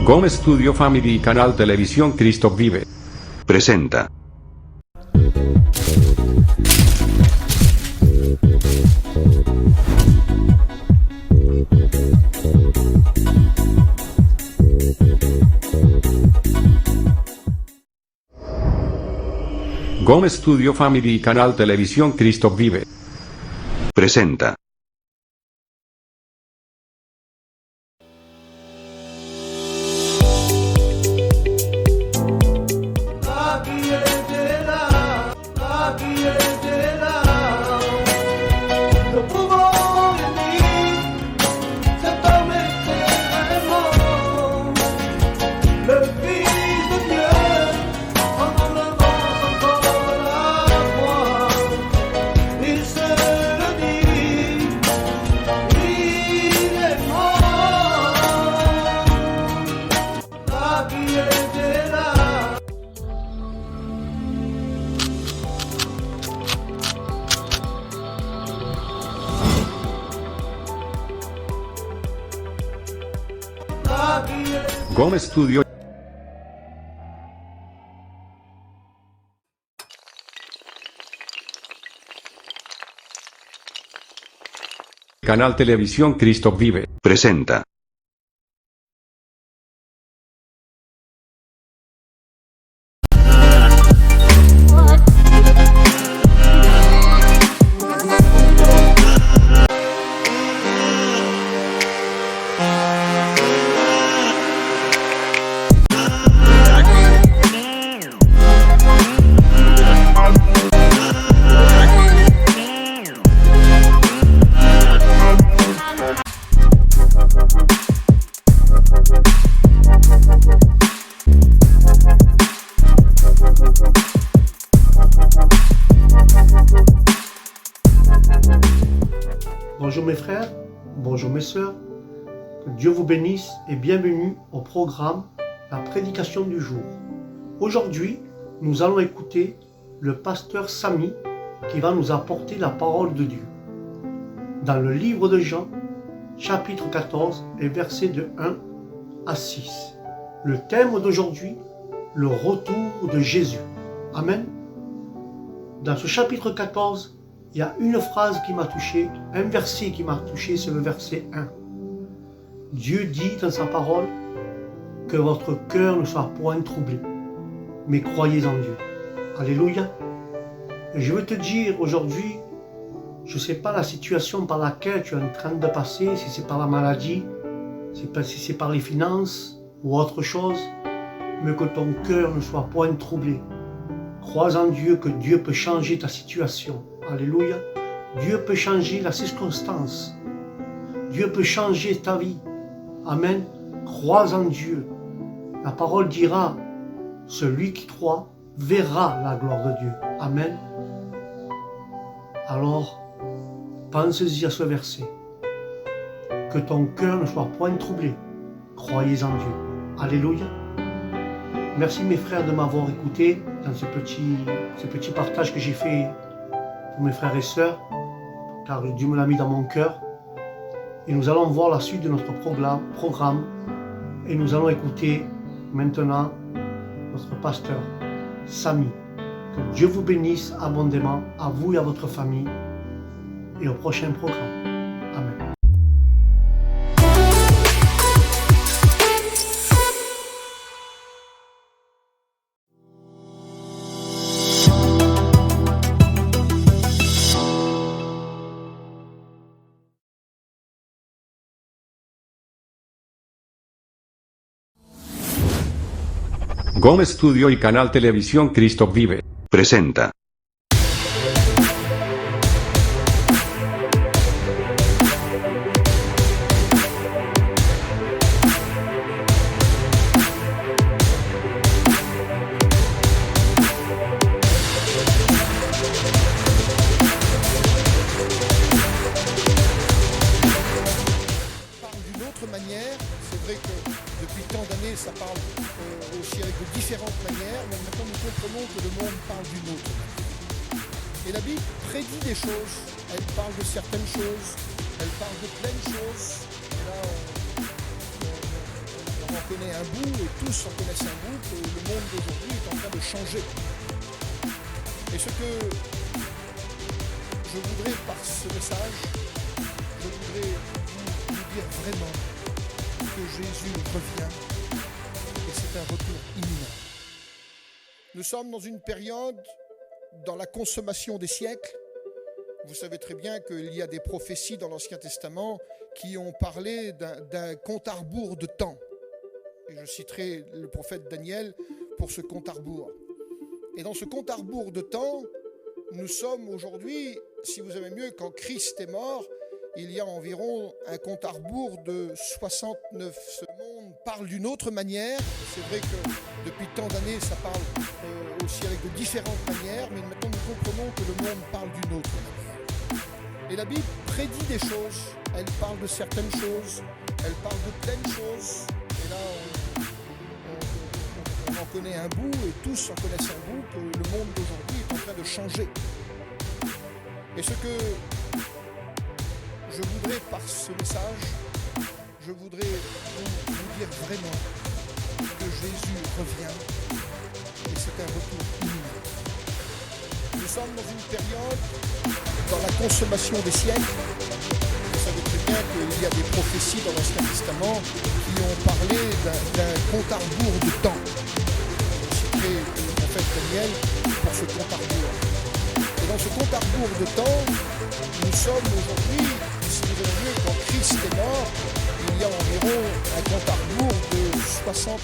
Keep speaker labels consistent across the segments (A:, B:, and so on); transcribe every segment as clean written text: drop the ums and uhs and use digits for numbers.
A: Gom Studio Family y Canal Televisión Cristo Vive
B: presenta.
A: Gom Studio Family y Canal Televisión Cristo Vive
B: Presenta.
A: Gom Studio Canal Televisión Cristo Vive
B: Presenta.
C: Bonjour mes frères, bonjour mes sœurs, que Dieu vous bénisse et bienvenue au programme La prédication du jour. Aujourd'hui, nous allons écouter le pasteur Samy qui va nous apporter la parole de Dieu. Dans le livre de Jean, chapitre 14 et versets de 1 à 6. Le thème d'aujourd'hui, le retour de Jésus. Amen. Dans ce chapitre 14, il y a une phrase qui m'a touché, un verset qui m'a touché, c'est le verset 1. Dieu dit dans sa parole que votre cœur ne soit point troublé, mais croyez en Dieu. Alléluia. Et je veux te dire aujourd'hui, je ne sais pas la situation par laquelle tu es en train de passer, si c'est par la maladie, si c'est par les finances ou autre chose, mais que ton cœur ne soit point troublé. Crois en Dieu que Dieu peut changer ta situation. Alléluia. Dieu peut changer la circonstance. Dieu peut changer ta vie. Amen. Crois en Dieu. La parole dira, celui qui croit verra la gloire de Dieu. Amen. Alors, pense-y à ce verset. Que ton cœur ne soit point troublé. Croyez en Dieu. Alléluia. Merci mes frères de m'avoir écouté dans ce petit partage que j'ai fait pour mes frères et sœurs, car Dieu me l'a mis dans mon cœur. Et nous allons voir la suite de notre programme et nous allons écouter maintenant notre pasteur Samy. Que Dieu vous bénisse abondamment, à vous et à votre famille, et au prochain programme. Amen.
A: Gom Studio y Canal Televisión Cristo Vive
B: Presenta.
D: D'une autre manière, c'est vrai que depuis tant d'années ça parle aussi avec de différentes manières, mais maintenant nous comprenons que le monde parle d'une autre manière. Et la Bible prédit des choses, elle parle de certaines choses, elle parle de plein de choses. Et là, on en connaît un bout, et tous en connaissent un bout, que le monde d'aujourd'hui est en train de changer. Et ce que je voudrais par ce message, je voudrais vous dire vraiment que Jésus revient, et c'est un retour imminent. Nous sommes dans une période, dans la consommation des siècles. Vous savez très bien qu'il y a des prophéties dans l'Ancien Testament qui ont parlé d'un compte à rebours de temps. Et je citerai le prophète Daniel pour ce compte à rebours. Et dans ce compte à rebours de temps, nous sommes aujourd'hui, si vous aimez mieux, quand Christ est mort, il y a environ un compte à rebours de 69. Ce monde parle d'une autre manière. C'est vrai que depuis tant d'années, ça parle aussi avec de différentes manières, mais maintenant nous comprenons que le monde parle d'une autre manière. Et la Bible prédit des choses, elle parle de certaines choses, elle parle de plein de choses, et là on en connaît un bout, et tous en connaissent un bout, que le monde d'aujourd'hui est en train de changer. Et ce que je voudrais par ce message, je voudrais vous dire vraiment que Jésus revient, et c'est un retour imminent. Nous sommes dans une période, dans la consommation des siècles. Vous savez très bien qu'il y a des prophéties dans l'Ancien Testament qui ont parlé d'un compte à rebours de temps. Je citerai le prophète Daniel pour ce compte à rebours. Et dans ce compte à rebours de temps, nous sommes aujourd'hui, si vous avez vu, quand Christ est mort, il y a environ un compte à rebours de 69.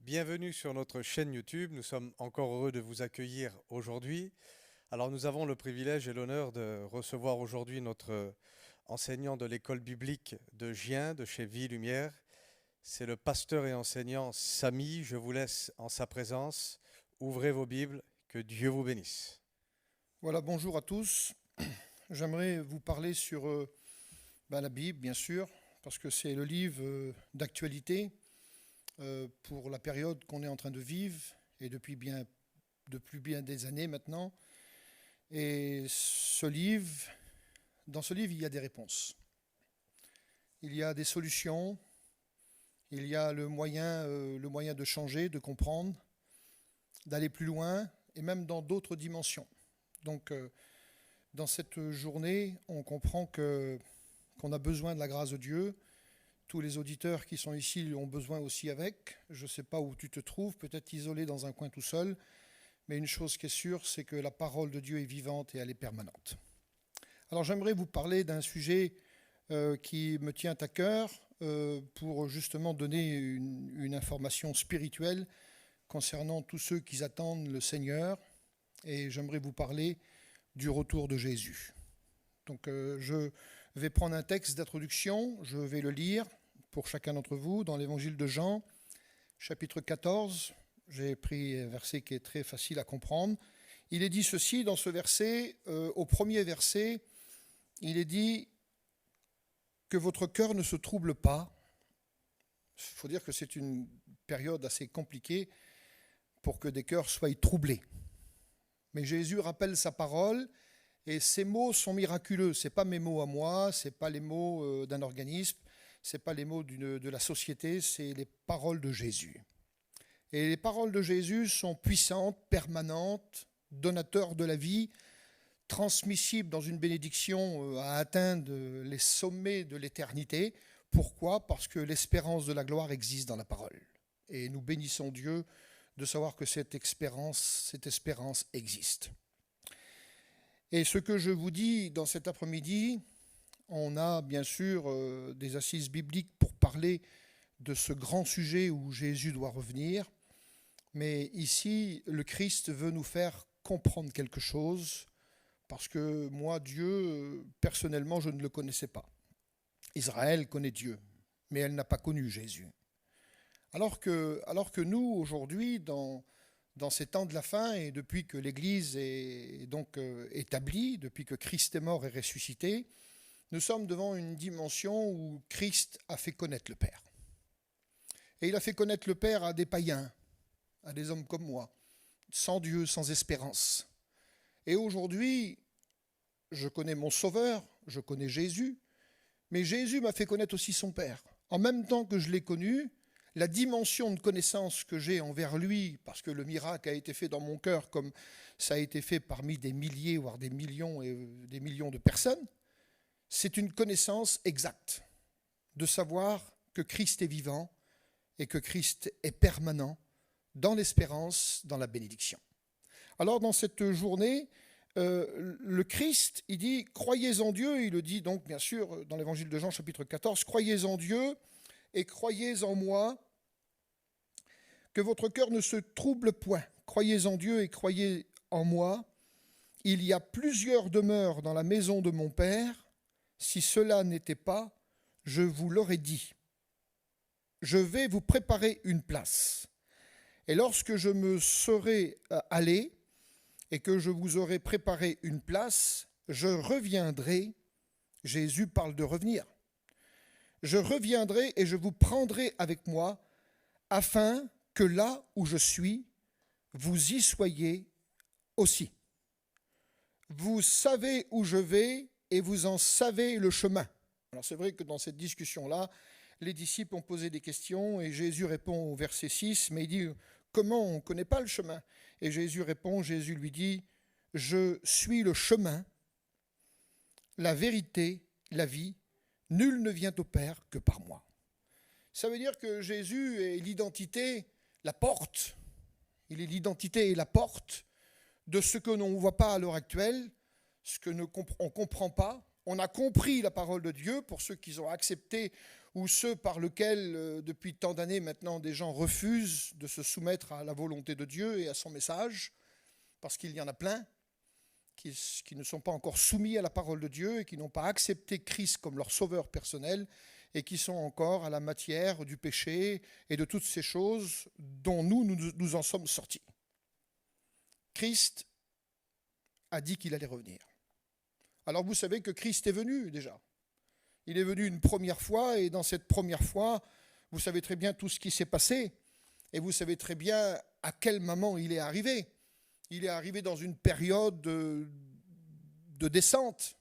E: Bienvenue sur notre chaîne YouTube. Nous sommes encore heureux de vous accueillir aujourd'hui. Alors nous avons le privilège et l'honneur de recevoir aujourd'hui notre enseignant de l'école biblique de Gien, de chez Vie Lumière. C'est le pasteur et enseignant Samy. Je vous laisse en sa présence. Ouvrez vos Bibles, que Dieu vous bénisse.
D: Voilà, bonjour à tous. J'aimerais vous parler sur la Bible, bien sûr, parce que c'est le livre d'actualité pour la période qu'on est en train de vivre, et depuis bien des années maintenant. Et dans ce livre, il y a des réponses. Il y a des solutions, il y a le moyen de changer, de comprendre, d'aller plus loin, et même dans d'autres dimensions. Donc, dans cette journée, on comprend qu'on a besoin de la grâce de Dieu. Tous les auditeurs qui sont ici ont besoin aussi avec. Je ne sais pas où tu te trouves, peut-être isolé dans un coin tout seul, mais une chose qui est sûre, c'est que la parole de Dieu est vivante et elle est permanente. Alors j'aimerais vous parler d'un sujet qui me tient à cœur pour justement donner une information spirituelle concernant tous ceux qui attendent le Seigneur, et j'aimerais vous parler du retour de Jésus. Donc je vais prendre un texte d'introduction, je vais le lire pour chacun d'entre vous dans l'évangile de Jean, chapitre 14. J'ai pris un verset qui est très facile à comprendre. Il est dit ceci dans ce verset, au premier verset, il est dit que votre cœur ne se trouble pas. Il faut dire que c'est une période assez compliquée pour que des cœurs soient troublés. Mais Jésus rappelle sa parole, et ces mots sont miraculeux. Ce n'est pas mes mots à moi, ce n'est pas les mots d'un organisme, ce n'est pas les mots de la société, c'est les paroles de Jésus. Et les paroles de Jésus sont puissantes, permanentes, donateurs de la vie, transmissibles dans une bénédiction à atteindre les sommets de l'éternité. Pourquoi ? Parce que l'espérance de la gloire existe dans la parole. Et nous bénissons Dieu de savoir que cette espérance existe. Et ce que je vous dis dans cet après-midi, on a bien sûr des assises bibliques pour parler de ce grand sujet où Jésus doit revenir. Mais ici, le Christ veut nous faire comprendre quelque chose, parce que moi, Dieu, personnellement, je ne le connaissais pas. Israël connaît Dieu, mais elle n'a pas connu Jésus. Alors que nous, aujourd'hui, dans ces temps de la fin, et depuis que l'Église est donc établie, depuis que Christ est mort et ressuscité, nous sommes devant une dimension où Christ a fait connaître le Père. Et il a fait connaître le Père à des païens, à des hommes comme moi, sans Dieu, sans espérance. Et aujourd'hui, je connais mon Sauveur, je connais Jésus, mais Jésus m'a fait connaître aussi son Père. En même temps que je l'ai connu, la dimension de connaissance que j'ai envers lui, parce que le miracle a été fait dans mon cœur comme ça a été fait parmi des milliers, voire des millions et des millions de personnes, c'est une connaissance exacte de savoir que Christ est vivant et que Christ est permanent dans l'espérance, dans la bénédiction. Alors dans cette journée, le Christ, il dit « Croyez en Dieu », il le dit donc bien sûr dans l'évangile de Jean chapitre 14, « Croyez en Dieu et croyez en moi, que votre cœur ne se trouble point. Croyez en Dieu et croyez en moi. Il y a plusieurs demeures dans la maison de mon Père. Si cela n'était pas, je vous l'aurais dit. Je vais vous préparer une place. Et lorsque je me serai allé et que je vous aurai préparé une place, je reviendrai. » Jésus parle de revenir. « Je reviendrai et je vous prendrai avec moi, afin que là où je suis, vous y soyez aussi. Vous savez où je vais et vous en savez le chemin. » Alors c'est vrai que dans cette discussion-là, les disciples ont posé des questions et Jésus répond au verset 6, mais il dit « Comment on ne connaît pas le chemin ?» Et Jésus répond, Jésus lui dit « Je suis le chemin, la vérité, la vie. Nul ne vient au Père que par moi. » Ça veut dire que Jésus est l'identité, la porte. Il est l'identité et la porte de ce que l'on ne voit pas à l'heure actuelle, ce qu'on ne comprend pas. On a compris la parole de Dieu pour ceux qui ont accepté ou ceux par lesquels, depuis tant d'années maintenant, des gens refusent de se soumettre à la volonté de Dieu et à son message, parce qu'il y en a plein qui ne sont pas encore soumis à la parole de Dieu et qui n'ont pas accepté Christ comme leur sauveur personnel et qui sont encore à la matière du péché et de toutes ces choses dont nous en sommes sortis. Christ a dit qu'il allait revenir. Alors vous savez que Christ est venu déjà. Il est venu une première fois et dans cette première fois, vous savez très bien tout ce qui s'est passé et vous savez très bien à quel moment il est arrivé. Il est arrivé dans une période de descente.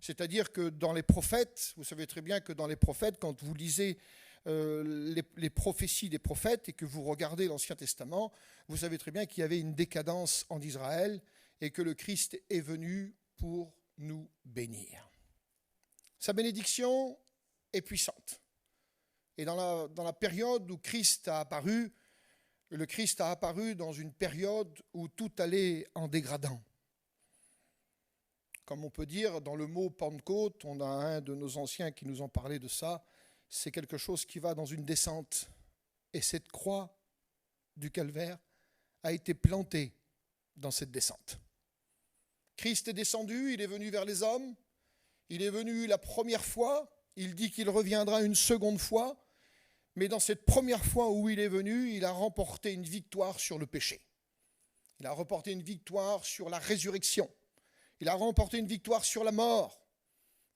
D: C'est-à-dire que dans les prophètes, vous savez très bien que dans les prophètes, quand vous lisez les prophéties des prophètes et que vous regardez l'Ancien Testament, vous savez très bien qu'il y avait une décadence en Israël et que le Christ est venu pour nous bénir. Sa bénédiction est puissante. Et dans la période où Christ a apparu, le Christ a apparu dans une période où tout allait en dégradant. Comme on peut dire, dans le mot Pentecôte, on a un de nos anciens qui nous en parlait de ça, c'est quelque chose qui va dans une descente. Et cette croix du calvaire a été plantée dans cette descente. Christ est descendu, il est venu vers les hommes, il est venu la première fois, il dit qu'il reviendra une seconde fois, mais dans cette première fois où il est venu, il a remporté une victoire sur le péché. Il a remporté une victoire sur la résurrection. Il a remporté une victoire sur la mort.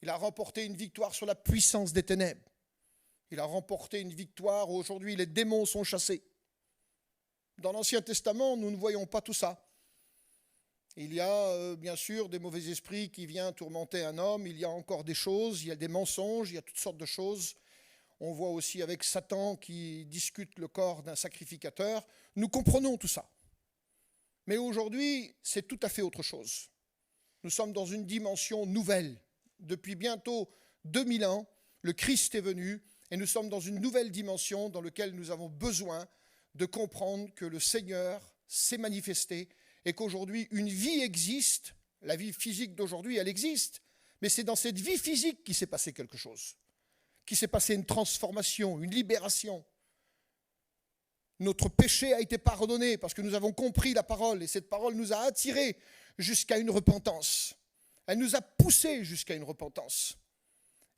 D: Il a remporté une victoire sur la puissance des ténèbres. Il a remporté une victoire où aujourd'hui les démons sont chassés. Dans l'Ancien Testament, nous ne voyons pas tout ça. Il y a bien sûr des mauvais esprits qui viennent tourmenter un homme. Il y a encore des choses, il y a des mensonges, il y a toutes sortes de choses. On voit aussi avec Satan qui discute le corps d'un sacrificateur. Nous comprenons tout ça. Mais aujourd'hui, c'est tout à fait autre chose. Nous sommes dans une dimension nouvelle. Depuis bientôt 2000 ans, le Christ est venu et nous sommes dans une nouvelle dimension dans laquelle nous avons besoin de comprendre que le Seigneur s'est manifesté et qu'aujourd'hui une vie existe. La vie physique d'aujourd'hui, elle existe, mais c'est dans cette vie physique qu'il s'est passé quelque chose, qu'il s'est passé une transformation, une libération. Notre péché a été pardonné parce que nous avons compris la parole et cette parole nous a attirés jusqu'à une repentance. Elle nous a poussés jusqu'à une repentance.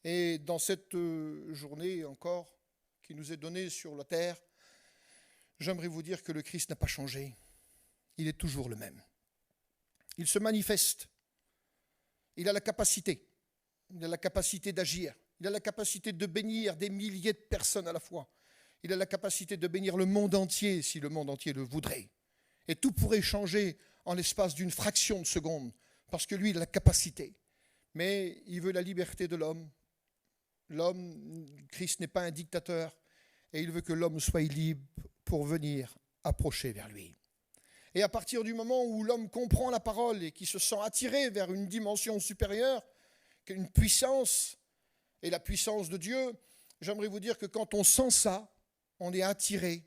D: Et dans cette journée encore qui nous est donnée sur la terre, j'aimerais vous dire que le Christ n'a pas changé. Il est toujours le même. Il se manifeste. Il a la capacité. Il a la capacité d'agir. Il a la capacité de bénir des milliers de personnes à la fois. Il a la capacité de bénir le monde entier si le monde entier le voudrait. Et tout pourrait changer en l'espace d'une fraction de seconde, parce que lui, il a la capacité. Mais il veut la liberté de l'homme. L'homme, Christ n'est pas un dictateur, et il veut que l'homme soit libre pour venir approcher vers lui. Et à partir du moment où l'homme comprend la parole et qui se sent attiré vers une dimension supérieure, une puissance, et la puissance de Dieu, j'aimerais vous dire que quand on sent ça, on est attiré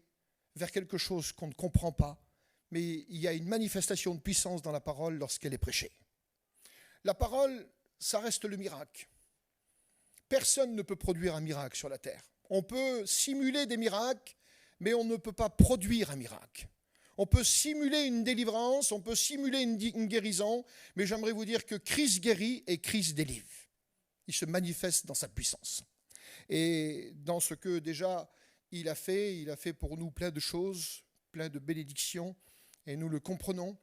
D: vers quelque chose qu'on ne comprend pas, mais il y a une manifestation de puissance dans la parole lorsqu'elle est prêchée. La parole, ça reste le miracle. Personne ne peut produire un miracle sur la terre. On peut simuler des miracles, mais on ne peut pas produire un miracle. On peut simuler une délivrance, on peut simuler une guérison, mais j'aimerais vous dire que Christ guérit et Christ délivre. Il se manifeste dans sa puissance. Et dans ce que déjà il a fait pour nous plein de choses, plein de bénédictions, et nous le comprenons.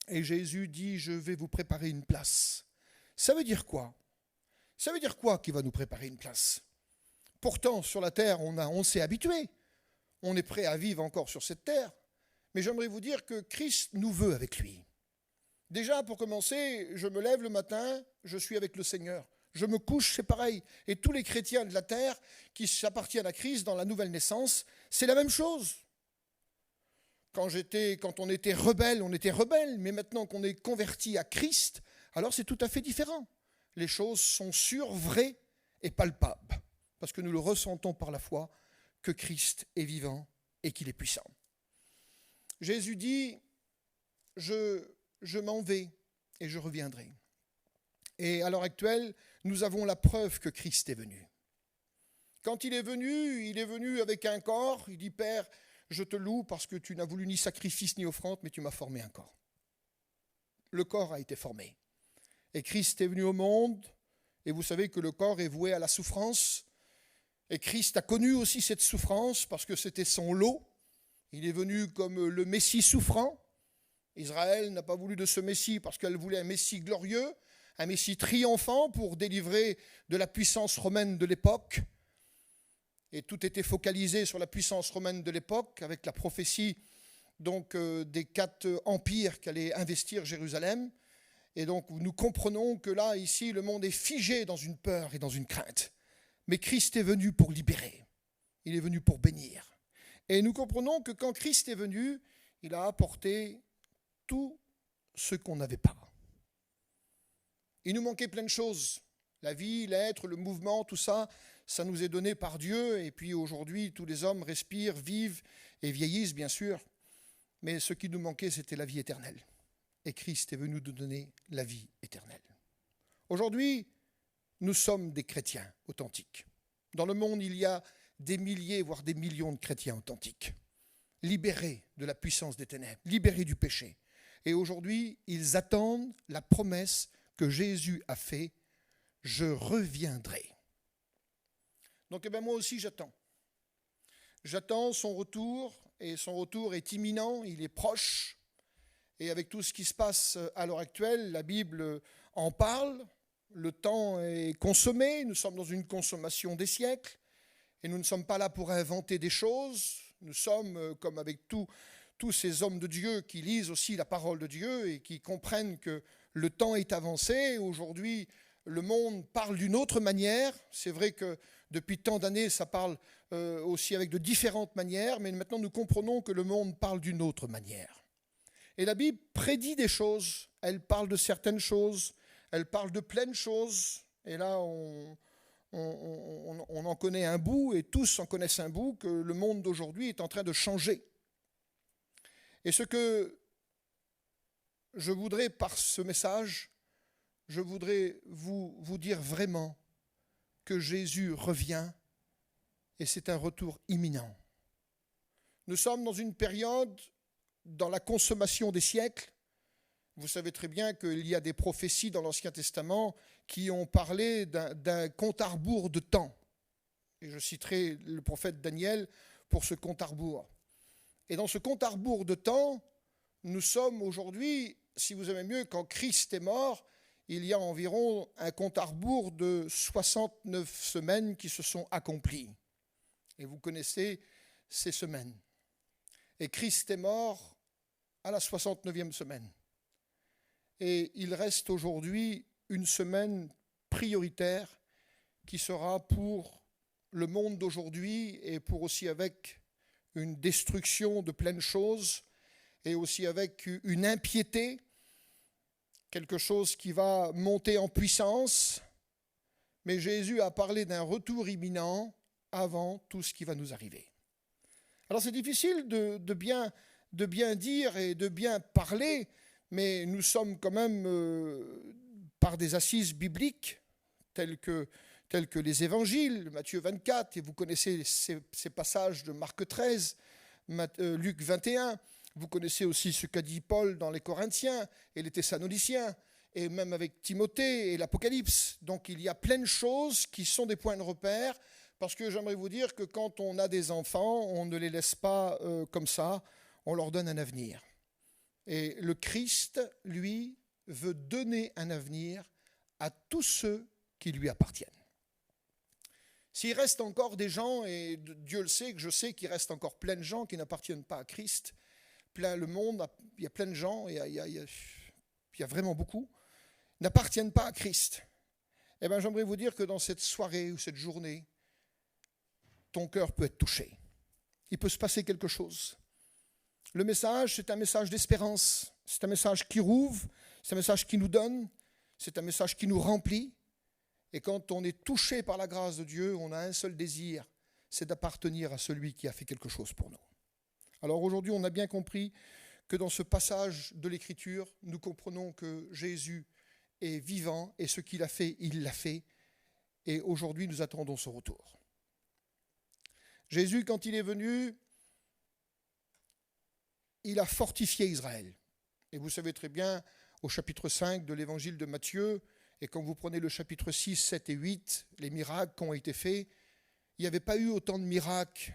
D: Et Jésus dit, je vais vous préparer une place. Ça veut dire quoi? Ça veut dire quoi qu'il va nous préparer une place? Pourtant, sur la terre, on s'est habitué. On est prêt à vivre encore sur cette terre. Mais j'aimerais vous dire que Christ nous veut avec lui. Déjà, pour commencer, je me lève le matin, je suis avec le Seigneur. Je me couche, c'est pareil. Et tous les chrétiens de la terre qui s'appartiennent à Christ dans la nouvelle naissance, c'est la même chose. Quand on était rebelle, on était rebelle. Mais maintenant qu'on est converti à Christ, alors c'est tout à fait différent. Les choses sont sûres, vraies et palpables. Parce que nous le ressentons par la foi, que Christ est vivant et qu'il est puissant. Jésus dit, je m'en vais et je reviendrai. Et à l'heure actuelle, nous avons la preuve que Christ est venu. Quand il est venu avec un corps. Il dit, Père, je te loue parce que tu n'as voulu ni sacrifice ni offrande, mais tu m'as formé un corps. Le corps a été formé. Et Christ est venu au monde, et vous savez que le corps est voué à la souffrance. Et Christ a connu aussi cette souffrance parce que c'était son lot. Il est venu comme le Messie souffrant. Israël n'a pas voulu de ce Messie parce qu'elle voulait un Messie glorieux, un Messie triomphant pour délivrer de la puissance romaine de l'époque. Et tout était focalisé sur la puissance romaine de l'époque, avec la prophétie donc, des 4 empires qui allaient investir Jérusalem. Et donc nous comprenons que là, ici, le monde est figé dans une peur et dans une crainte. Mais Christ est venu pour libérer. Il est venu pour bénir. Et nous comprenons que quand Christ est venu, il a apporté tout ce qu'on n'avait pas. Il nous manquait plein de choses. La vie, l'être, le mouvement, tout ça, ça nous est donné par Dieu. Et puis aujourd'hui, tous les hommes respirent, vivent et vieillissent, bien sûr. Mais ce qui nous manquait, c'était la vie éternelle. Et Christ est venu nous donner la vie éternelle. Aujourd'hui, nous sommes des chrétiens authentiques. Dans le monde, il y a des milliers, voire des millions de chrétiens authentiques, libérés de la puissance des ténèbres, libérés du péché. Et aujourd'hui, ils attendent la promesse que Jésus a faite, « Je reviendrai ». Donc moi aussi j'attends. J'attends son retour, et son retour est imminent, il est proche. Et avec tout ce qui se passe à l'heure actuelle, la Bible en parle. Le temps est consommé, nous sommes dans une consommation des siècles. Et nous ne sommes pas là pour inventer des choses. Nous sommes, comme avec tous ces hommes de Dieu qui lisent aussi la parole de Dieu et qui comprennent que le temps est avancé. Aujourd'hui, le monde parle d'une autre manière. C'est vrai que depuis tant d'années, ça parle aussi avec de différentes manières, mais maintenant nous comprenons que le monde parle d'une autre manière. Et la Bible prédit des choses. Elle parle de certaines choses. Elle parle de plein de choses. Et là, on en connaît un bout, et tous en connaissent un bout, que le monde d'aujourd'hui est en train de changer. Et ce que je voudrais par ce message, je voudrais vous dire vraiment que Jésus revient, et c'est un retour imminent. Nous sommes dans une période, dans la consommation des siècles. Vous savez très bien qu'il y a des prophéties dans l'Ancien Testament qui ont parlé d'un compte à rebours de temps. Et je citerai le prophète Daniel pour ce compte à rebours. Et dans ce compte à rebours de temps, nous sommes aujourd'hui, si vous aimez mieux, quand Christ est mort, il y a environ un compte à rebours de 69 semaines qui se sont accomplies. Et vous connaissez ces semaines. Et Christ est mort à la 69e semaine. Et il reste aujourd'hui une semaine prioritaire qui sera pour le monde d'aujourd'hui et pour aussi avec une destruction de plein de choses et aussi avec une impiété, quelque chose qui va monter en puissance. Mais Jésus a parlé d'un retour imminent avant tout ce qui va nous arriver. Alors c'est difficile de bien dire et de bien parler, mais nous sommes quand même par des assises bibliques telles que les évangiles, Matthieu 24, et vous connaissez ces passages de Marc 13, Luc 21, vous connaissez aussi ce qu'a dit Paul dans les Corinthiens et les Thessaloniciens, et même avec Timothée et l'Apocalypse. Donc il y a plein de choses qui sont des points de repère, parce que j'aimerais vous dire que quand on a des enfants, on ne les laisse pas comme ça, on leur donne un avenir. Et le Christ, lui, veut donner un avenir à tous ceux qui lui appartiennent. S'il reste encore des gens, et Dieu le sait, que je sais qu'il reste encore plein de gens qui n'appartiennent pas à Christ, plein le monde, il y a plein de gens, il y a vraiment beaucoup, n'appartiennent pas à Christ. Eh bien, j'aimerais vous dire que dans cette soirée ou cette journée, ton cœur peut être touché. Il peut se passer quelque chose. Le message, c'est un message d'espérance. C'est un message qui rouvre, c'est un message qui nous donne, c'est un message qui nous remplit. Et quand on est touché par la grâce de Dieu, on a un seul désir, c'est d'appartenir à celui qui a fait quelque chose pour nous. Alors aujourd'hui, on a bien compris que dans ce passage de l'Écriture, nous comprenons que Jésus est vivant et ce qu'il a fait, il l'a fait. Et aujourd'hui, nous attendons son retour. Jésus, quand il est venu, il a fortifié Israël. Et vous savez très bien, au chapitre 5 de l'évangile de Matthieu, et quand vous prenez le chapitre 6, 7 et 8, les miracles qui ont été faits, il n'y avait pas eu autant de miracles.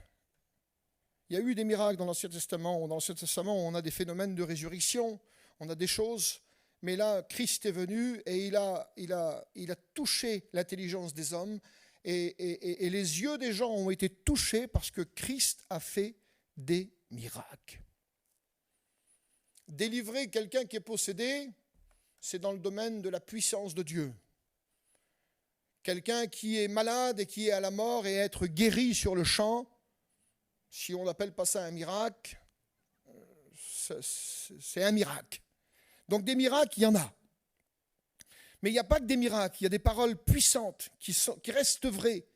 D: Il y a eu des miracles dans l'Ancien Testament. Dans l'Ancien Testament, on a des phénomènes de résurrection, on a des choses. Mais là, Christ est venu et il a touché l'intelligence des hommes. Et les yeux des gens ont été touchés parce que Christ a fait des miracles. Délivrer quelqu'un qui est possédé, c'est dans le domaine de la puissance de Dieu. Quelqu'un qui est malade et qui est à la mort et être guéri sur le champ, si on n'appelle pas ça un miracle, c'est un miracle. Donc des miracles, il y en a. Mais il n'y a pas que des miracles, il y a des paroles puissantes qui restent vraies,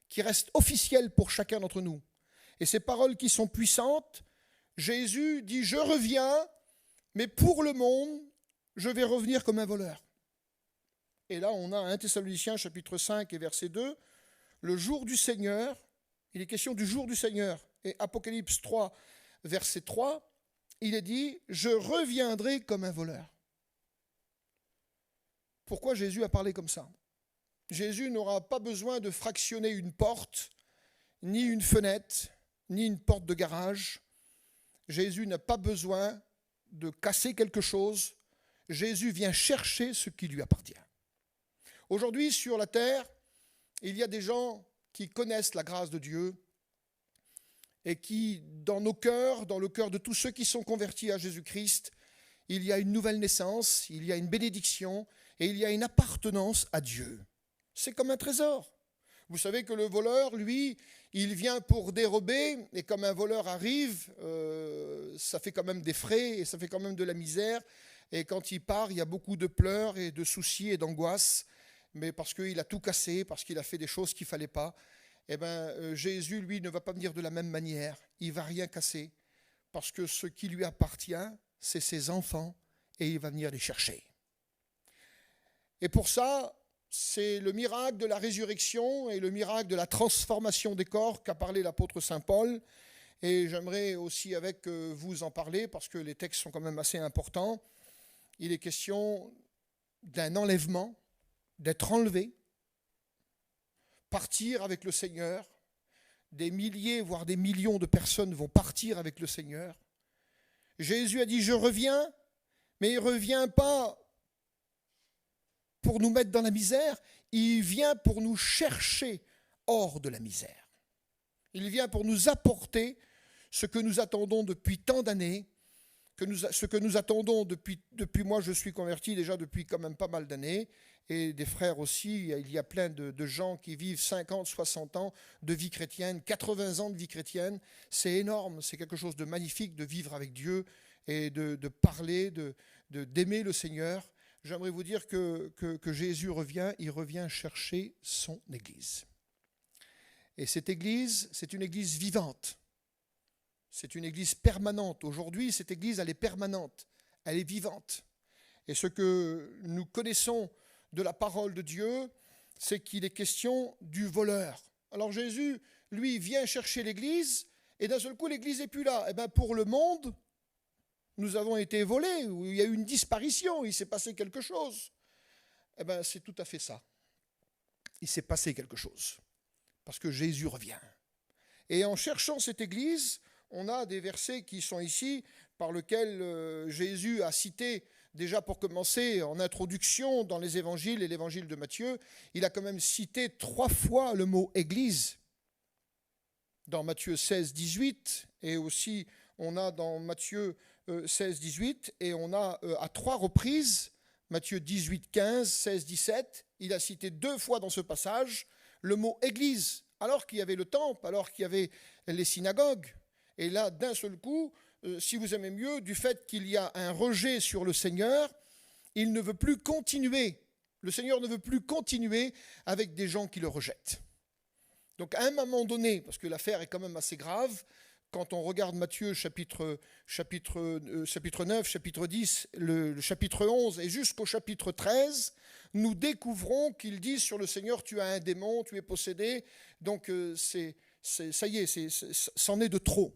D: qui restent officielles pour chacun d'entre nous. Et ces paroles qui sont puissantes, Jésus dit « Je reviens, mais pour le monde, je vais revenir comme un voleur. » Et là, on a 1 Thessaloniciens chapitre 5 et verset 2, le jour du Seigneur, il est question du jour du Seigneur. Et Apocalypse 3, verset 3, il est dit « Je reviendrai comme un voleur ». Pourquoi Jésus a parlé comme ça? Jésus n'aura pas besoin de fractionner une porte, ni une fenêtre, ni une porte de garage. Jésus n'a pas besoin de casser quelque chose. Jésus vient chercher ce qui lui appartient. Aujourd'hui, sur la terre, il y a des gens qui connaissent la grâce de Dieu et qui, dans nos cœurs, dans le cœur de tous ceux qui sont convertis à Jésus-Christ, il y a une nouvelle naissance, il y a une bénédiction et il y a une appartenance à Dieu. C'est comme un trésor. Vous savez que le voleur, lui, il vient pour dérober, et comme un voleur arrive, ça fait quand même des frais et ça fait quand même de la misère. Et quand il part, il y a beaucoup de pleurs et de soucis et d'angoisse, mais parce qu'il a tout cassé, parce qu'il a fait des choses qu'il ne fallait pas. Eh bien, Jésus, lui, ne va pas venir de la même manière. Il ne va rien casser, parce que ce qui lui appartient, c'est ses enfants, et il va venir les chercher. Et pour ça, c'est le miracle de la résurrection et le miracle de la transformation des corps qu'a parlé l'apôtre Saint Paul. Et j'aimerais aussi avec vous en parler, parce que les textes sont quand même assez importants. Il est question d'un enlèvement, d'être enlevé, partir avec le Seigneur. Des milliers, voire des millions de personnes vont partir avec le Seigneur. Jésus a dit « Je reviens », mais il ne revient pas pour nous mettre dans la misère, il vient pour nous chercher hors de la misère. Il vient pour nous apporter ce que nous attendons depuis tant d'années, ce que nous attendons depuis moi, je suis converti déjà depuis quand même pas mal d'années, et des frères aussi. Il y a plein de gens qui vivent 50, 60 ans de vie chrétienne, 80 ans de vie chrétienne. C'est énorme, c'est quelque chose de magnifique de vivre avec Dieu et de parler, d'aimer le Seigneur. J'aimerais vous dire que Jésus revient, il revient chercher son Église. Et cette Église, c'est une Église vivante. C'est une Église permanente. Aujourd'hui, cette Église, elle est permanente, elle est vivante. Et ce que nous connaissons de la parole de Dieu, c'est qu'il est question du voleur. Alors Jésus, lui, vient chercher l'Église, et d'un seul coup, l'Église n'est plus là. Eh bien, pour le monde, nous avons été volés, ou il y a eu une disparition, il s'est passé quelque chose. Eh bien, c'est tout à fait ça. Il s'est passé quelque chose, parce que Jésus revient. Et en cherchant cette Église, on a des versets qui sont ici, par lesquels Jésus a cité, déjà pour commencer, en introduction dans les évangiles et l'évangile de Matthieu, il a quand même cité 3 fois le mot « Église ». Dans Matthieu 16, 18, et aussi on a dans Matthieu 16, 18, et on a à 3 reprises, Matthieu 18, 15, 16, 17, il a cité 2 fois dans ce passage le mot « Église », alors qu'il y avait le temple, alors qu'il y avait les synagogues. Et là, d'un seul coup, si vous aimez mieux, du fait qu'il y a un rejet sur le Seigneur, il ne veut plus continuer. Le Seigneur ne veut plus continuer avec des gens qui le rejettent. Donc à un moment donné, parce que l'affaire est quand même assez grave, quand on regarde Matthieu chapitre 9, chapitre 10, le chapitre 11 et jusqu'au chapitre 13, nous découvrons qu'il dit sur le Seigneur, tu as un démon, tu es possédé, donc ça y est, c'en est de trop.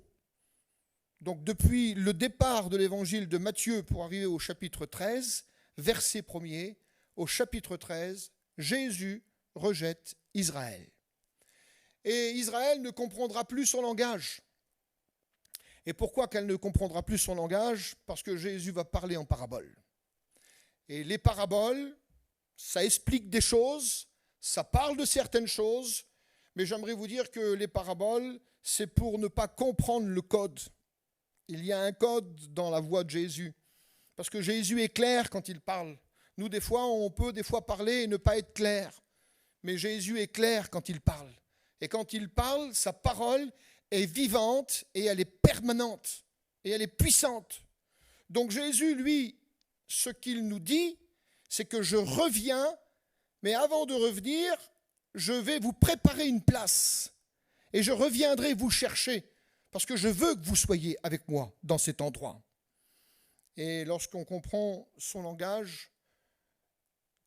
D: Donc depuis le départ de l'évangile de Matthieu pour arriver au chapitre 13, verset 1er, au chapitre 13, Jésus rejette Israël. Et Israël ne comprendra plus son langage. Et pourquoi qu'elle ne comprendra plus son langage ? Parce que Jésus va parler en paraboles. Et les paraboles, ça explique des choses, ça parle de certaines choses, mais j'aimerais vous dire que les paraboles, c'est pour ne pas comprendre le code. Il y a un code dans la voix de Jésus. Parce que Jésus est clair quand il parle. Nous, des fois, on peut parler et ne pas être clair. Mais Jésus est clair quand il parle. Et quand il parle, sa parole est vivante et elle est permanente. Et elle est puissante. Donc Jésus, lui, ce qu'il nous dit, c'est que je reviens, mais avant de revenir, je vais vous préparer une place. Et je reviendrai vous chercher. Parce que je veux que vous soyez avec moi dans cet endroit. Et lorsqu'on comprend son langage,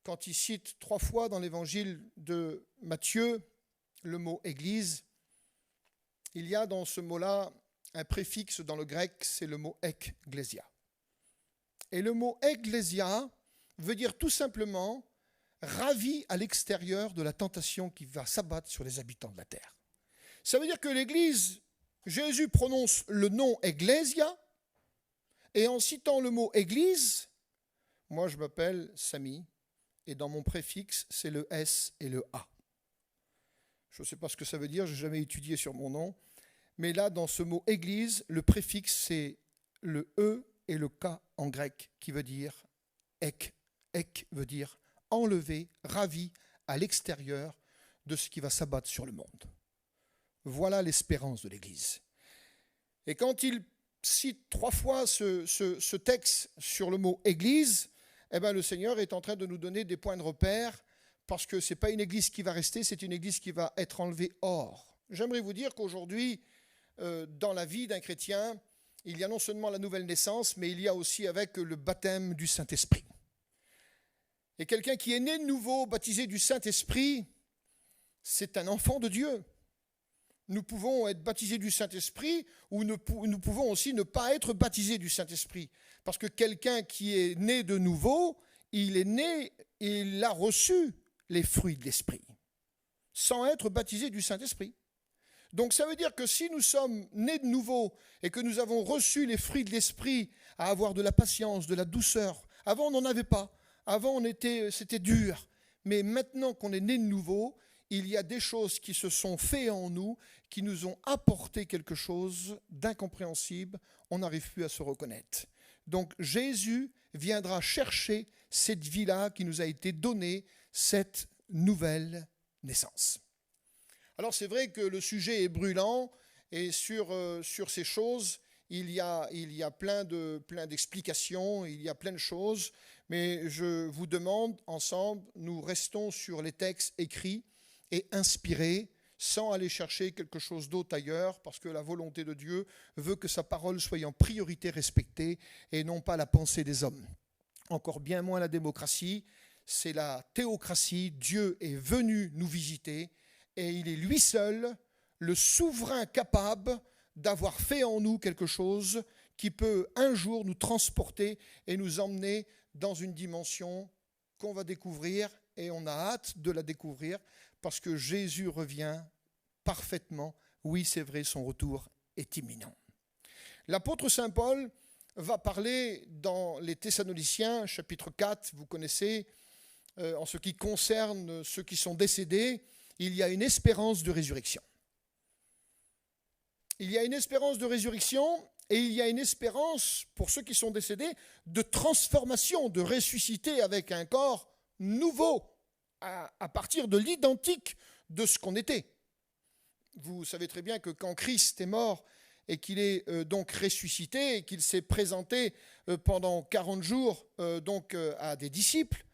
D: quand il cite 3 fois dans l'évangile de Matthieu le mot « église », il y a dans ce mot-là un préfixe dans le grec, c'est le mot « ekglésia ». Et le mot « ekglésia » veut dire tout simplement « ravi à l'extérieur de la tentation qui va s'abattre sur les habitants de la terre ». Ça veut dire que l'Église, Jésus prononce le nom « Ecclésia » et en citant le mot « Église », moi je m'appelle Samy et dans mon préfixe, c'est le S et le A. Je ne sais pas ce que ça veut dire, je n'ai jamais étudié sur mon nom, mais là, dans ce mot « Église », le préfixe, c'est le E et le K en grec, qui veut dire « ek ». « Ek » veut dire « enlever, ravi à l'extérieur de ce qui va s'abattre sur le monde ». Voilà l'espérance de l'Église. Et quand il cite 3 fois ce texte sur le mot « Église », eh bien, le Seigneur est en train de nous donner des points de repère parce que ce n'est pas une Église qui va rester, c'est une Église qui va être enlevée hors. J'aimerais vous dire qu'aujourd'hui, dans la vie d'un chrétien, il y a non seulement la nouvelle naissance, mais il y a aussi avec le baptême du Saint-Esprit. Et quelqu'un qui est né de nouveau, baptisé du Saint-Esprit, c'est un enfant de Dieu. Nous pouvons être baptisés du Saint-Esprit ou nous pouvons aussi ne pas être baptisés du Saint-Esprit. Parce que quelqu'un qui est né de nouveau, il est né et il a reçu les fruits de l'Esprit, sans être baptisé du Saint-Esprit. Donc ça veut dire que si nous sommes nés de nouveau et que nous avons reçu les fruits de l'Esprit, à avoir de la patience, de la douceur, avant on n'en avait pas, avant c'était dur, mais maintenant qu'on est né de nouveau, il y a des choses qui se sont faites en nous, qui nous ont apporté quelque chose d'incompréhensible, on n'arrive plus à se reconnaître. Donc Jésus viendra chercher cette vie-là qui nous a été donnée, cette nouvelle naissance. Alors c'est vrai que le sujet est brûlant et sur ces choses, il y a plein d'explications, il y a plein de choses, mais je vous demande ensemble, nous restons sur les textes écrits et inspirés, sans aller chercher quelque chose d'autre ailleurs, parce que la volonté de Dieu veut que sa parole soit en priorité respectée et non pas la pensée des hommes. Encore bien moins la démocratie, c'est la théocratie. Dieu est venu nous visiter et il est lui seul le souverain capable d'avoir fait en nous quelque chose qui peut un jour nous transporter et nous emmener dans une dimension qu'on va découvrir, et on a hâte de la découvrir parce que Jésus revient parfaitement. Oui, c'est vrai, son retour est imminent. L'apôtre Saint Paul va parler dans les Thessaloniciens, chapitre 4, vous connaissez, en ce qui concerne ceux qui sont décédés, il y a une espérance de résurrection. Il y a une espérance de résurrection et il y a une espérance, pour ceux qui sont décédés, de transformation, de ressusciter avec un corps nouveau, à partir de l'identique de ce qu'on était. Vous savez très bien que quand Christ est mort et qu'il est donc ressuscité et qu'il s'est présenté pendant 40 jours à des disciples,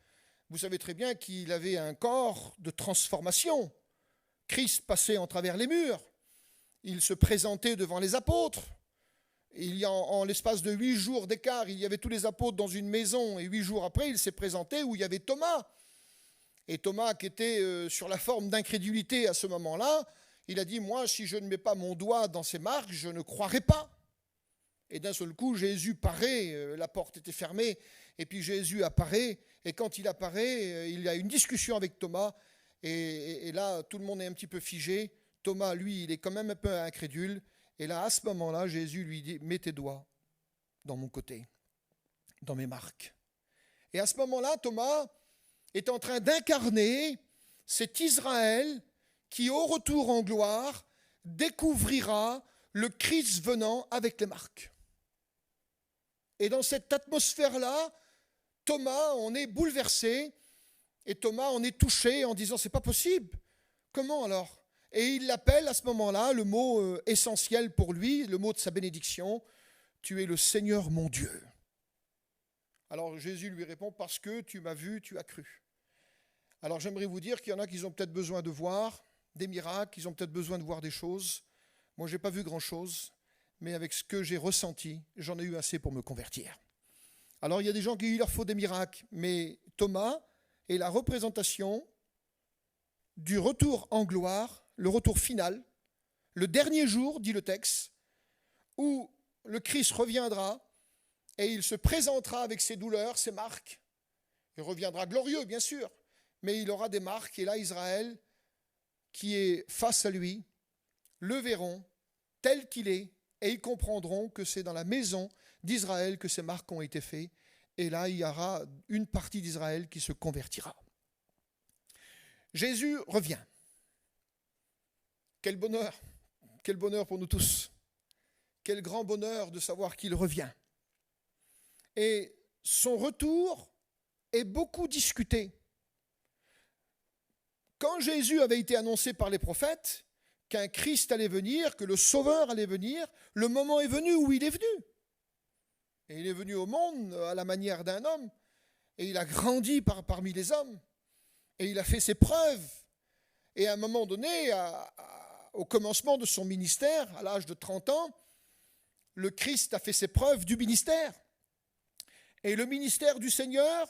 D: vous savez très bien qu'il avait un corps de transformation. Christ passait en travers les murs, il se présentait devant les apôtres. Il y a en l'espace de 8 jours d'écart, il y avait tous les apôtres dans une maison, et 8 jours après, il s'est présenté où il y avait Thomas. Et Thomas, qui était sur la forme d'incrédulité à ce moment-là, il a dit, moi, si je ne mets pas mon doigt dans ces marques, je ne croirai pas. Et d'un seul coup, Jésus paraît, la porte était fermée, et puis Jésus apparaît, et quand il apparaît, il y a une discussion avec Thomas, et là, tout le monde est un petit peu figé. Thomas, lui, il est quand même un peu incrédule, et là, à ce moment-là, Jésus lui dit, mets tes doigts dans mon côté, dans mes marques. Et à ce moment-là, Thomas est en train d'incarner cet Israël qui, au retour en gloire, découvrira le Christ venant avec les marques. Et dans cette atmosphère-là, Thomas, on est bouleversé, et Thomas, on est touché en disant, c'est pas possible. Comment alors ? Et il l'appelle à ce moment-là, le mot essentiel pour lui, le mot de sa bénédiction, tu es le Seigneur mon Dieu. Alors Jésus lui répond, parce que tu m'as vu, tu as cru. Alors j'aimerais vous dire qu'il y en a qui ont peut-être besoin de voir des miracles, ils ont peut-être besoin de voir des choses. Moi, je n'ai pas vu grand-chose, mais avec ce que j'ai ressenti, j'en ai eu assez pour me convertir. Alors il y a des gens qui il leur faut des miracles, mais Thomas est la représentation du retour en gloire, le retour final, le dernier jour, dit le texte, où le Christ reviendra et il se présentera avec ses douleurs, ses marques. Il reviendra glorieux, bien sûr, mais il aura des marques, et là, Israël, qui est face à lui, le verront tel qu'il est, et ils comprendront que c'est dans la maison d'Israël que ces marques ont été faites, et là, il y aura une partie d'Israël qui se convertira. Jésus revient. Quel bonheur pour nous tous. Quel grand bonheur de savoir qu'il revient. Et son retour est beaucoup discuté. Quand Jésus avait été annoncé par les prophètes qu'un Christ allait venir, que le Sauveur allait venir, le moment est venu où il est venu. Et il est venu au monde à la manière d'un homme, et il a grandi parmi les hommes, et il a fait ses preuves. Et à un moment donné, au commencement de son ministère, à l'âge de 30 ans, le Christ a fait ses preuves du ministère. Et le ministère du Seigneur,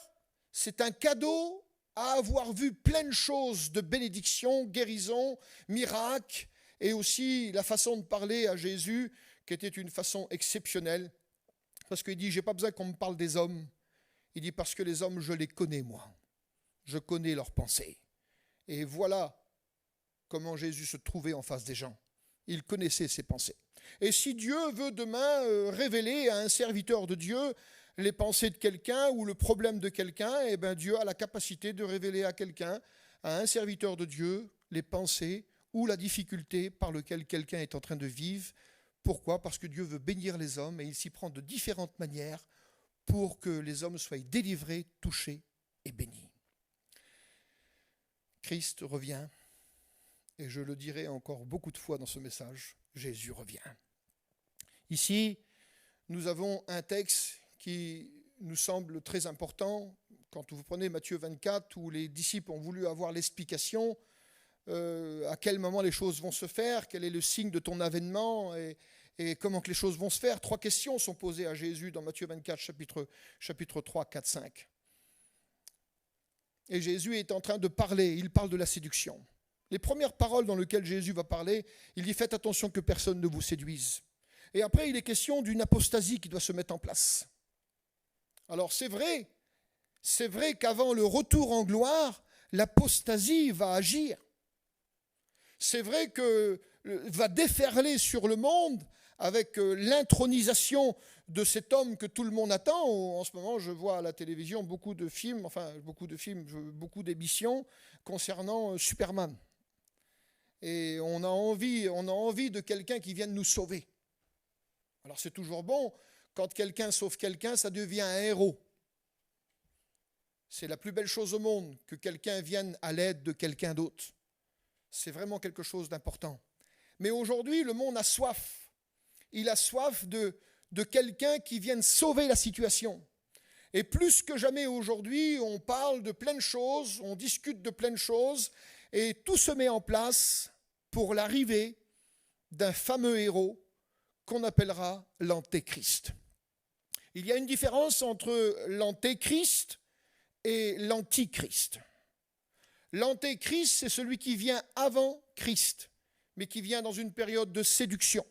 D: c'est un cadeau à avoir vu plein de choses de bénédiction, guérison, miracles, et aussi la façon de parler à Jésus, qui était une façon exceptionnelle. Parce qu'il dit, j'ai pas besoin qu'on me parle des hommes. Il dit, parce que les hommes, je les connais, moi. Je connais leurs pensées. Et voilà comment Jésus se trouvait en face des gens. Il connaissait ses pensées. Et si Dieu veut demain révéler à un serviteur de Dieu les pensées de quelqu'un ou le problème de quelqu'un, eh bien Dieu a la capacité de révéler à quelqu'un, à un serviteur de Dieu, les pensées ou la difficulté par laquelle quelqu'un est en train de vivre. Pourquoi ? Parce que Dieu veut bénir les hommes et il s'y prend de différentes manières pour que les hommes soient délivrés, touchés et bénis. Christ revient, et je le dirai encore beaucoup de fois dans ce message, Jésus revient. Ici, nous avons un texte qui nous semble très important. Quand vous prenez Matthieu 24, où les disciples ont voulu avoir l'explication, à quel moment les choses vont se faire, quel est le signe de ton avènement et comment que les choses vont se faire. 3 questions sont posées à Jésus dans Matthieu 24, chapitre 3, 4, 5. Et Jésus est en train de parler, il parle de la séduction. Les premières paroles dans lesquelles Jésus va parler, il dit « Faites attention que personne ne vous séduise ». Et après, il est question d'une apostasie qui doit se mettre en place. Alors c'est vrai qu'avant le retour en gloire, l'apostasie va agir. C'est vrai que va déferler sur le monde avec l'intronisation de cet homme que tout le monde attend. En ce moment, je vois à la télévision beaucoup d'émissions concernant Superman. Et on a envie de quelqu'un qui vienne nous sauver. Alors c'est toujours bon, quand quelqu'un sauve quelqu'un, ça devient un héros. C'est la plus belle chose au monde, que quelqu'un vienne à l'aide de quelqu'un d'autre. C'est vraiment quelque chose d'important. Mais aujourd'hui, le monde a soif. Il a soif de quelqu'un qui vienne sauver la situation. Et plus que jamais aujourd'hui, on parle de plein de choses, on discute de plein de choses, et tout se met en place pour l'arrivée d'un fameux héros qu'on appellera l'Antéchrist. Il y a une différence entre l'Antéchrist et l'Antichrist. L'Antéchrist, c'est celui qui vient avant Christ, mais qui vient dans une période de séduction.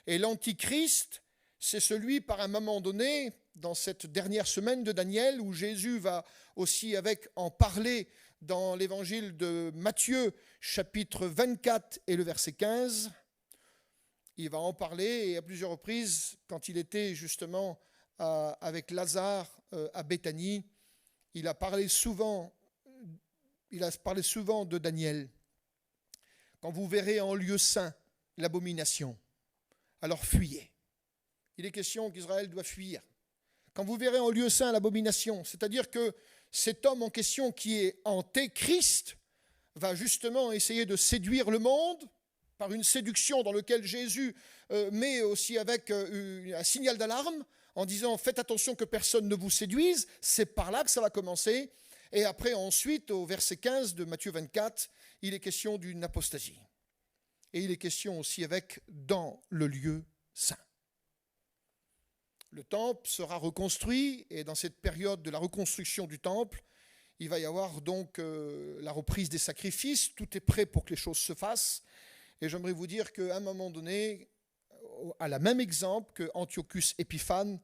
D: Et l'Antichrist, c'est celui, par un moment donné, dans cette dernière semaine de Daniel, où Jésus va aussi en parler dans l'évangile de Matthieu, chapitre 24 et le verset 15. Il va en parler, et à plusieurs reprises, quand il était justement avec Lazare à Béthanie, il a parlé souvent de Daniel. Quand vous verrez en lieu saint l'abomination, alors fuyez. Il est question qu'Israël doit fuir. Quand vous verrez en lieu saint l'abomination, c'est-à-dire que cet homme en question qui est Antéchrist va justement essayer de séduire le monde par une séduction dans laquelle Jésus met aussi avec un signal d'alarme en disant « Faites attention que personne ne vous séduise », c'est par là que ça va commencer. Et après, ensuite, au verset 15 de Matthieu 24, il est question d'une apostasie. Et il est question aussi avec « dans le lieu saint ». Le temple sera reconstruit, et dans cette période de la reconstruction du temple, il va y avoir donc la reprise des sacrifices. Tout est prêt pour que les choses se fassent. Et j'aimerais vous dire qu'à un moment donné, à la même exemple que Antiochus Épiphane,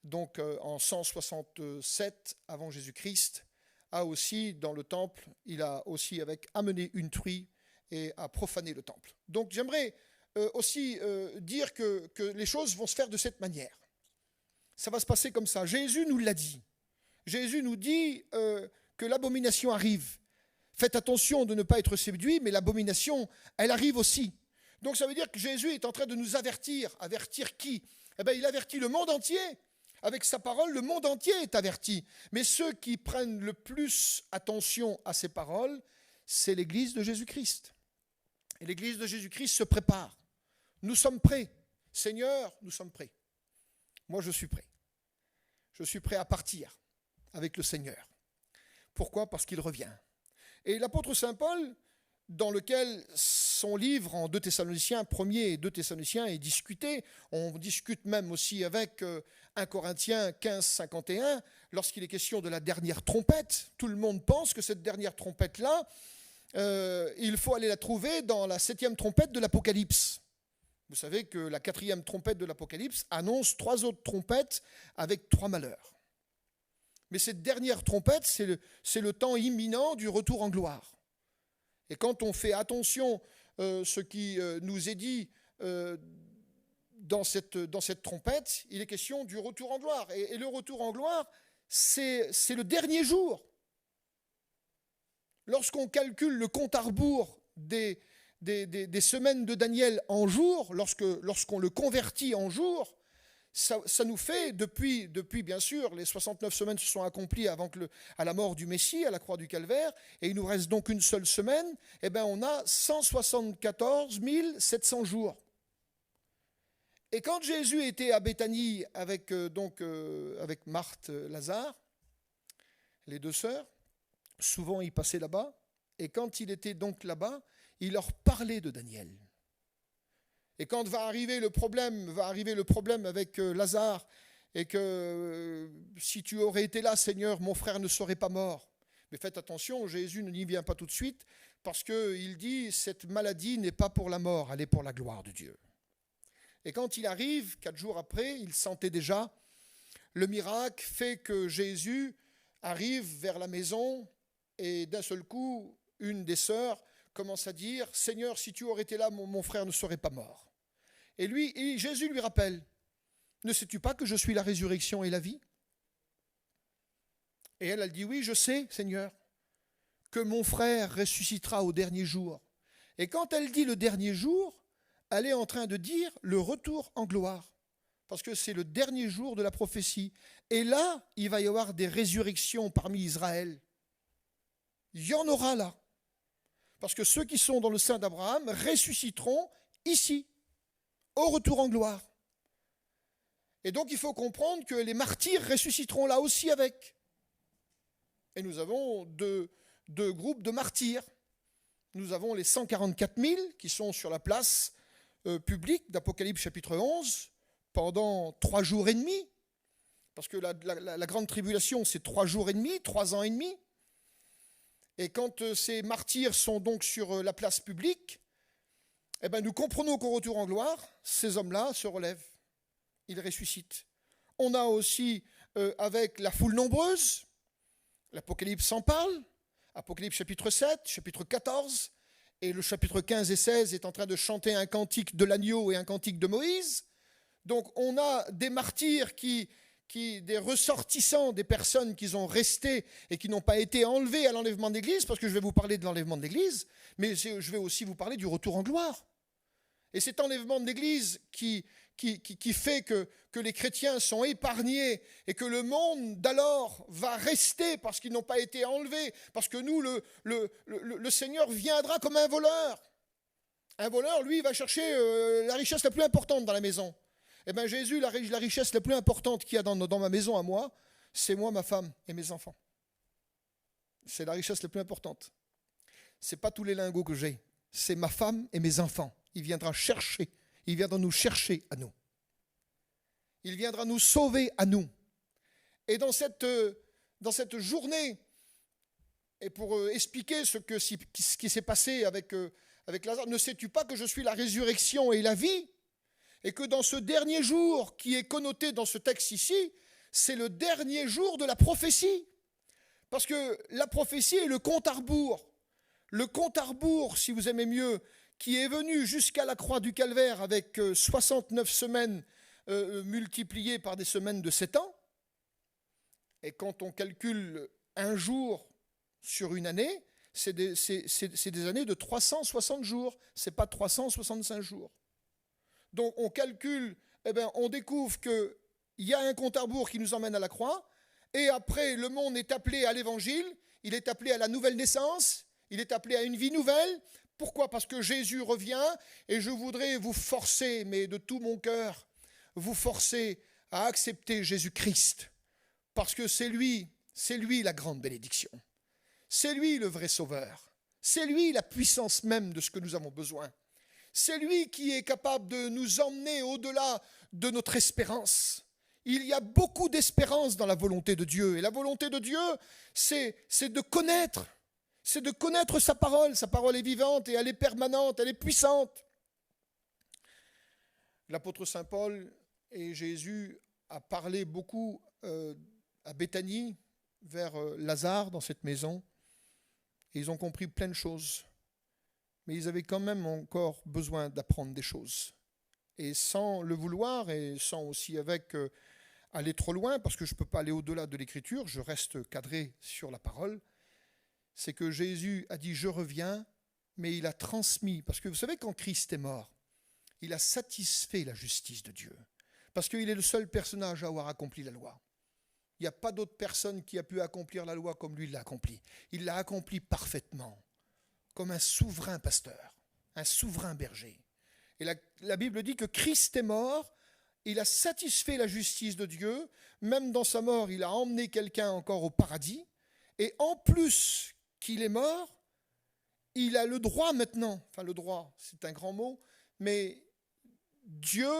D: donc en 167 avant Jésus-Christ, a aussi dans le temple, il a aussi amené une truie et a profané le temple. Donc j'aimerais aussi dire que les choses vont se faire de cette manière. Ça va se passer comme ça. Jésus nous l'a dit. Jésus nous dit que l'abomination arrive. Faites attention de ne pas être séduits, mais l'abomination, elle arrive aussi. Donc ça veut dire que Jésus est en train de nous avertir. Avertir qui ? Eh bien, il avertit le monde entier. Avec sa parole, le monde entier est averti. Mais ceux qui prennent le plus attention à ces paroles, c'est l'Église de Jésus-Christ. Et l'Église de Jésus-Christ se prépare. Nous sommes prêts. Seigneur, nous sommes prêts. Moi, je suis prêt. Je suis prêt à partir avec le Seigneur. Pourquoi ? Parce qu'il revient. Et l'apôtre Saint Paul, dans lequel son livre en 2 Thessaloniciens, 1er et 2 Thessaloniciens est discuté, on discute même aussi avec 1 Corinthiens 15, 51, lorsqu'il est question de la dernière trompette. Tout le monde pense que cette dernière trompette-là, il faut aller la trouver dans la 7e trompette de l'Apocalypse. Vous savez que la 4e trompette de l'Apocalypse annonce 3 autres trompettes avec 3 malheurs. Mais cette dernière trompette, c'est le temps imminent du retour en gloire. Et quand on fait attention ce qui nous est dit dans cette trompette, il est question du retour en gloire. Et le retour en gloire, c'est le dernier jour. Lorsqu'on calcule le compte à rebours des semaines de Daniel en jours, lorsqu'on le convertit en jours, ça nous fait, depuis bien sûr, les 69 semaines se sont accomplies à la mort du Messie, à la croix du Calvaire, et il nous reste donc une seule semaine, eh bien on a 174 700 jours. Et quand Jésus était à Béthanie avec Marthe, Lazare, les deux sœurs, souvent il passait là-bas, et quand il était donc là-bas, il leur parlait de Daniel. Et quand va arriver le problème avec Lazare, et que si tu aurais été là, Seigneur, mon frère ne serait pas mort. Mais faites attention, Jésus n'y vient pas tout de suite, parce qu'il dit, cette maladie n'est pas pour la mort, elle est pour la gloire de Dieu. Et quand il arrive, 4 jours après, il sentait déjà, le miracle fait que Jésus arrive vers la maison, et d'un seul coup, une des sœurs commence à dire, Seigneur, si tu aurais été là, mon frère ne serait pas mort. Et Jésus lui rappelle, ne sais-tu pas que je suis la résurrection et la vie? Et elle dit, oui, je sais, Seigneur, que mon frère ressuscitera au dernier jour. Et quand elle dit le dernier jour, elle est en train de dire le retour en gloire. Parce que c'est le dernier jour de la prophétie. Et là, il va y avoir des résurrections parmi Israël. Il y en aura là. Parce que ceux qui sont dans le sein d'Abraham ressusciteront ici, au retour en gloire. Et donc il faut comprendre que les martyrs ressusciteront là aussi avec. Et nous avons deux groupes de martyrs. Nous avons les 144 000 qui sont sur la place publique d'Apocalypse chapitre 11 pendant 3 jours et demi. Parce que la grande tribulation, c'est 3 jours et demi, 3 ans et demi. Et quand ces martyrs sont donc sur la place publique, eh bien, nous comprenons qu'au retour en gloire, ces hommes-là se relèvent. Ils ressuscitent. On a aussi, avec la foule nombreuse, l'Apocalypse en parle, Apocalypse chapitre 7, chapitre 14, et le chapitre 15 et 16 est en train de chanter un cantique de l'agneau et un cantique de Moïse. Donc on a des martyrs des ressortissants, des personnes qui sont restées et qui n'ont pas été enlevées à l'enlèvement de l'Église, parce que je vais vous parler de l'enlèvement de l'Église, mais je vais aussi vous parler du retour en gloire. Et cet enlèvement de l'Église qui fait que les chrétiens sont épargnés et que le monde d'alors va rester parce qu'ils n'ont pas été enlevés, parce que nous, le Seigneur viendra comme un voleur. Un voleur, lui, va chercher la richesse la plus importante dans la maison. Eh bien, Jésus, la richesse la plus importante qu'il y a dans ma maison à moi, c'est moi, ma femme et mes enfants. C'est la richesse la plus importante. Ce n'est pas tous les lingots que j'ai, c'est ma femme et mes enfants. Il viendra nous chercher à nous. Il viendra nous sauver à nous. Et dans cette journée, et pour expliquer ce qui s'est passé avec Lazare, ne sais-tu pas que je suis la résurrection et la vie? Et que dans ce dernier jour qui est connoté dans ce texte ici, c'est le dernier jour de la prophétie. Parce que la prophétie est le compte à rebours. Le compte à rebours, si vous aimez mieux, qui est venu jusqu'à la croix du Calvaire avec 69 semaines multipliées par des semaines de 7 ans. Et quand on calcule un jour sur une année, c'est des années de 360 jours, ce n'est pas 365 jours. Donc on calcule, on découvre qu'il y a un compte à rebours qui nous emmène à la croix, et après le monde est appelé à l'évangile, il est appelé à la nouvelle naissance, il est appelé à une vie nouvelle. Pourquoi? Parce que Jésus revient, et je voudrais vous forcer, mais de tout mon cœur, vous forcer à accepter Jésus-Christ, parce que c'est lui la grande bénédiction. C'est lui le vrai sauveur. C'est lui la puissance même de ce que nous avons besoin. C'est lui qui est capable de nous emmener au-delà de notre espérance. Il y a beaucoup d'espérance dans la volonté de Dieu. Et la volonté de Dieu, c'est de connaître. C'est de connaître sa parole. Sa parole est vivante et elle est permanente, elle est puissante. L'apôtre Saint Paul et Jésus a parlé beaucoup à Béthanie, vers Lazare, dans cette maison. Et ils ont compris plein de choses. Mais ils avaient quand même encore besoin d'apprendre des choses. Et sans le vouloir, et sans aussi aller trop loin, parce que je ne peux pas aller au-delà de l'Écriture, je reste cadré sur la parole, c'est que Jésus a dit « je reviens », mais il a transmis, parce que vous savez, quand Christ est mort, il a satisfait la justice de Dieu. Parce qu'il est le seul personnage à avoir accompli la loi. Il n'y a pas d'autre personne qui a pu accomplir la loi comme lui l'a accompli. Il l'a accompli parfaitement, comme un souverain pasteur, un souverain berger. Et la Bible dit que Christ est mort, il a satisfait la justice de Dieu, même dans sa mort, il a emmené quelqu'un encore au paradis, et en plus qu'il est mort, il a le droit maintenant, enfin le droit, c'est un grand mot, mais Dieu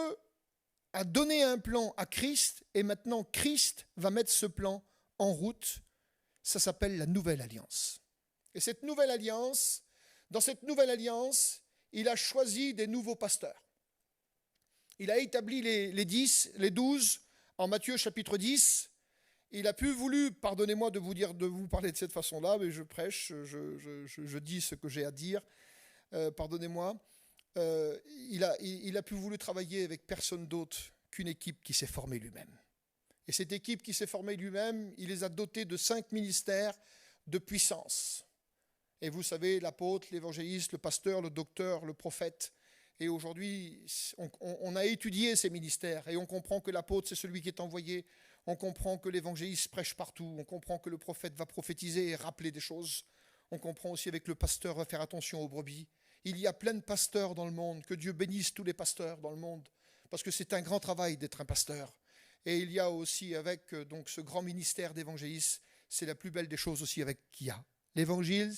D: a donné un plan à Christ, et maintenant Christ va mettre ce plan en route. Ça s'appelle la nouvelle alliance. Et cette nouvelle alliance, dans cette nouvelle alliance, il a choisi des nouveaux pasteurs. Il a établi les 10, les 12 en Matthieu chapitre 10. Il a voulu, pardonnez-moi de vous parler de cette façon-là, mais je prêche, je dis ce que j'ai à dire, pardonnez-moi. Il a voulu travailler avec personne d'autre qu'une équipe qui s'est formée lui-même. Et cette équipe qui s'est formée lui-même, il les a dotés de 5 ministères de puissance. Et vous savez, l'apôtre, l'évangéliste, le pasteur, le docteur, le prophète. Et aujourd'hui, on a étudié ces ministères et on comprend que l'apôtre, c'est celui qui est envoyé. On comprend que l'évangéliste prêche partout. On comprend que le prophète va prophétiser et rappeler des choses. On comprend aussi avec le pasteur va faire attention aux brebis. Il y a plein de pasteurs dans le monde. Que Dieu bénisse tous les pasteurs dans le monde. Parce que c'est un grand travail d'être un pasteur. Et il y a aussi avec donc ce grand ministère d'évangéliste, c'est la plus belle des choses aussi avec qu'il y a. L'évangile,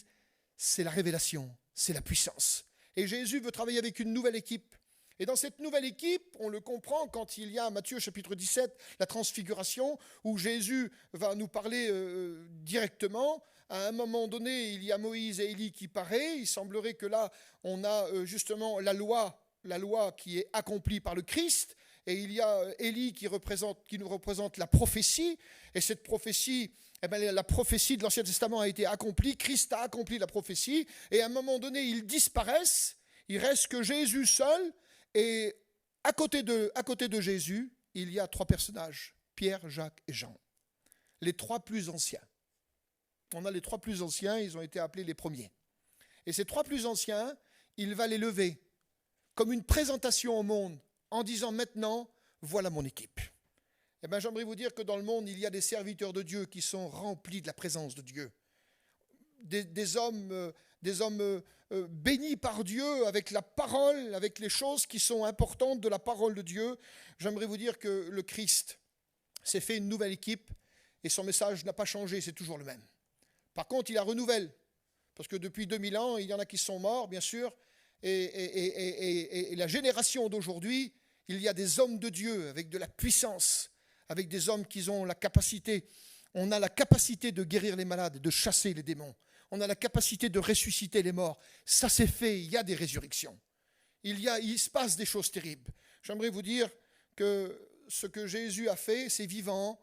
D: c'est la révélation, c'est la puissance. Et Jésus veut travailler avec une nouvelle équipe. Et dans cette nouvelle équipe, on le comprend quand il y a Matthieu chapitre 17, la transfiguration, où Jésus va nous parler directement. À un moment donné, il y a Moïse et Élie qui paraissent. Il semblerait que là, on a justement la loi qui est accomplie par le Christ. Et il y a Élie qui nous représente la prophétie. Et cette prophétie, la prophétie de l'Ancien Testament a été accomplie. Christ a accompli la prophétie. Et à un moment donné, ils disparaissent. Il reste que Jésus seul. Et à côté de Jésus, il y a 3 personnages, Pierre, Jacques et Jean. Les 3 plus anciens. On a les 3 plus anciens, ils ont été appelés les premiers. Et ces 3 plus anciens, il va les lever comme une présentation au monde en disant maintenant, voilà mon équipe. Eh bien, j'aimerais vous dire que dans le monde, il y a des serviteurs de Dieu qui sont remplis de la présence de Dieu. Des hommes bénis par Dieu avec la parole, avec les choses qui sont importantes de la parole de Dieu. J'aimerais vous dire que le Christ s'est fait une nouvelle équipe et son message n'a pas changé, c'est toujours le même. Par contre, il la renouvelle, parce que depuis 2000 ans, il y en a qui sont morts, bien sûr, et la génération d'aujourd'hui, il y a des hommes de Dieu avec de la puissance, avec des hommes qui ont la capacité. On a la capacité de guérir les malades, de chasser les démons. On a la capacité de ressusciter les morts. Ça c'est fait, il y a des résurrections. Il se passe des choses terribles. J'aimerais vous dire que ce que Jésus a fait, c'est vivant,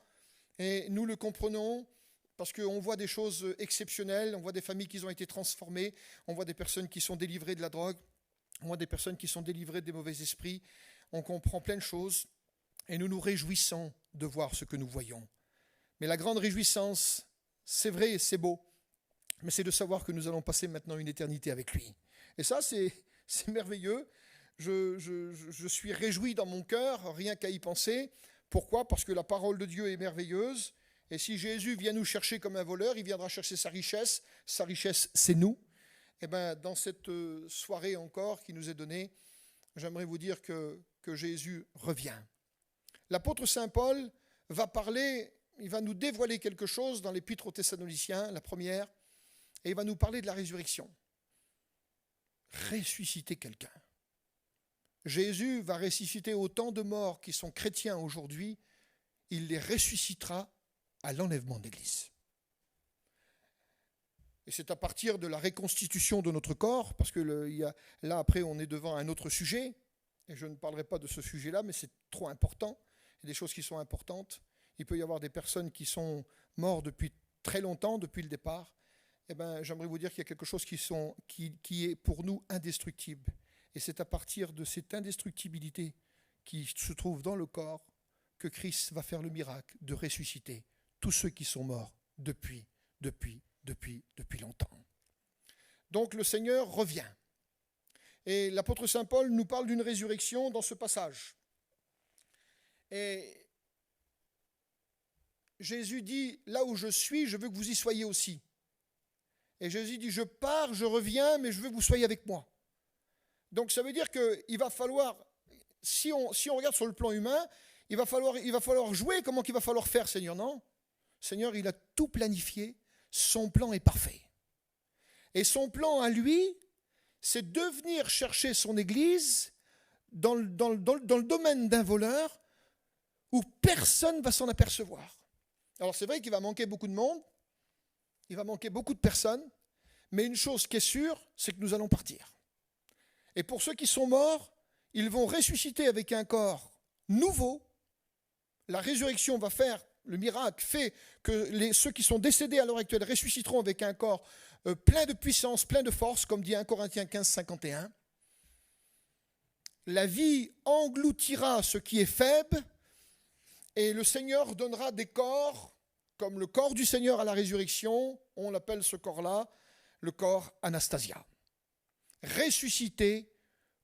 D: et nous le comprenons, parce qu'on voit des choses exceptionnelles, on voit des familles qui ont été transformées, on voit des personnes qui sont délivrées de la drogue, on voit des personnes qui sont délivrées des mauvais esprits, on comprend plein de choses, et nous nous réjouissons de voir ce que nous voyons. Mais la grande réjouissance, c'est vrai, c'est beau, mais c'est de savoir que nous allons passer maintenant une éternité avec lui. Et ça, c'est merveilleux. Je suis réjoui dans mon cœur, rien qu'à y penser. Pourquoi ? Parce que la parole de Dieu est merveilleuse. Et si Jésus vient nous chercher comme un voleur, il viendra chercher sa richesse. Sa richesse, c'est nous. Et bien, dans cette soirée encore qui nous est donnée, j'aimerais vous dire que Jésus revient. L'apôtre Saint Paul va parler, il va nous dévoiler quelque chose dans l'épître aux Thessaloniciens, la première, et il va nous parler de la résurrection. Ressusciter quelqu'un. Jésus va ressusciter autant de morts qui sont chrétiens aujourd'hui, il les ressuscitera à l'enlèvement de l'Église. Et c'est à partir de la reconstitution de notre corps, parce que là après on est devant un autre sujet, et je ne parlerai pas de ce sujet-là, mais c'est trop important, il y a des choses qui sont importantes. Il peut y avoir des personnes qui sont mortes depuis très longtemps, depuis le départ. Eh bien, j'aimerais vous dire qu'il y a quelque chose qui est pour nous indestructible. Et c'est à partir de cette indestructibilité qui se trouve dans le corps que Christ va faire le miracle de ressusciter tous ceux qui sont morts depuis longtemps. Donc le Seigneur revient. Et l'apôtre Saint Paul nous parle d'une résurrection dans ce passage. Et Jésus dit, là où je suis, je veux que vous y soyez aussi. Et Jésus dit, je pars, je reviens, mais je veux que vous soyez avec moi. Donc ça veut dire qu'il va falloir, si on regarde sur le plan humain, il va falloir jouer. Comment qu'il va falloir faire, Seigneur? Non. Seigneur, il a tout planifié. Son plan est parfait. Et son plan à lui, c'est de venir chercher son Église dans le domaine d'un voleur où personne ne va s'en apercevoir. Alors c'est vrai qu'il va manquer beaucoup de monde, il va manquer beaucoup de personnes, mais une chose qui est sûre, c'est que nous allons partir. Et pour ceux qui sont morts, ils vont ressusciter avec un corps nouveau. La résurrection va faire, le miracle fait que ceux qui sont décédés à l'heure actuelle ressusciteront avec un corps plein de puissance, plein de force, comme dit 1 Corinthiens 15, 51. La vie engloutira ce qui est faible, et le Seigneur donnera des corps, comme le corps du Seigneur à la résurrection, on appelle ce corps-là le corps Anastasia. Ressuscité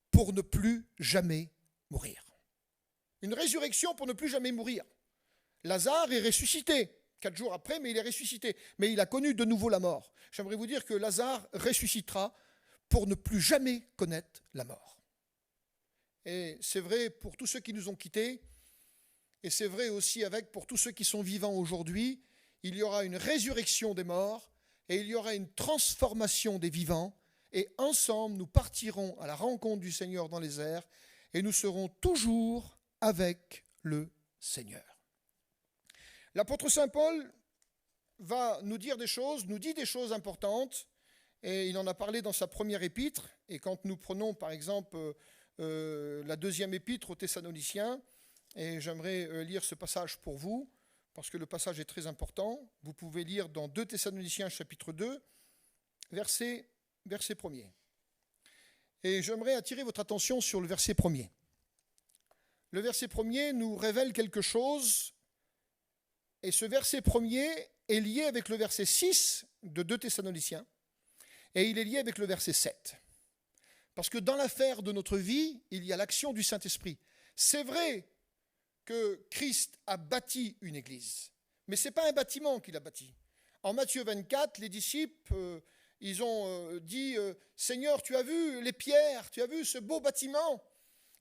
D: pour ne plus jamais mourir. Une résurrection pour ne plus jamais mourir. Lazare est ressuscité 4 jours après, mais il est ressuscité. Mais il a connu de nouveau la mort. J'aimerais vous dire que Lazare ressuscitera pour ne plus jamais connaître la mort. Et c'est vrai pour tous ceux qui nous ont quittés, et c'est vrai aussi pour tous ceux qui sont vivants aujourd'hui, il y aura une résurrection des morts, et il y aura une transformation des vivants, et ensemble nous partirons à la rencontre du Seigneur dans les airs, et nous serons toujours avec le Seigneur. L'apôtre Saint Paul va nous dit des choses importantes, et il en a parlé dans sa première épître, et quand nous prenons par exemple la deuxième épître aux Thessaloniciens, et j'aimerais lire ce passage pour vous, parce que le passage est très important. Vous pouvez lire dans 2 Thessaloniciens chapitre 2, verset 1er. Et j'aimerais attirer votre attention sur le verset 1er. Le verset 1er nous révèle quelque chose, et ce verset 1er est lié avec le verset 6 de 2 Thessaloniciens, et il est lié avec le verset 7. Parce que dans l'affaire de notre vie, il y a l'action du Saint-Esprit. C'est vrai que Christ a bâti une église, mais ce n'est pas un bâtiment qu'il a bâti. En Matthieu 24, les disciples, ils ont dit « Seigneur, tu as vu les pierres, tu as vu ce beau bâtiment ?»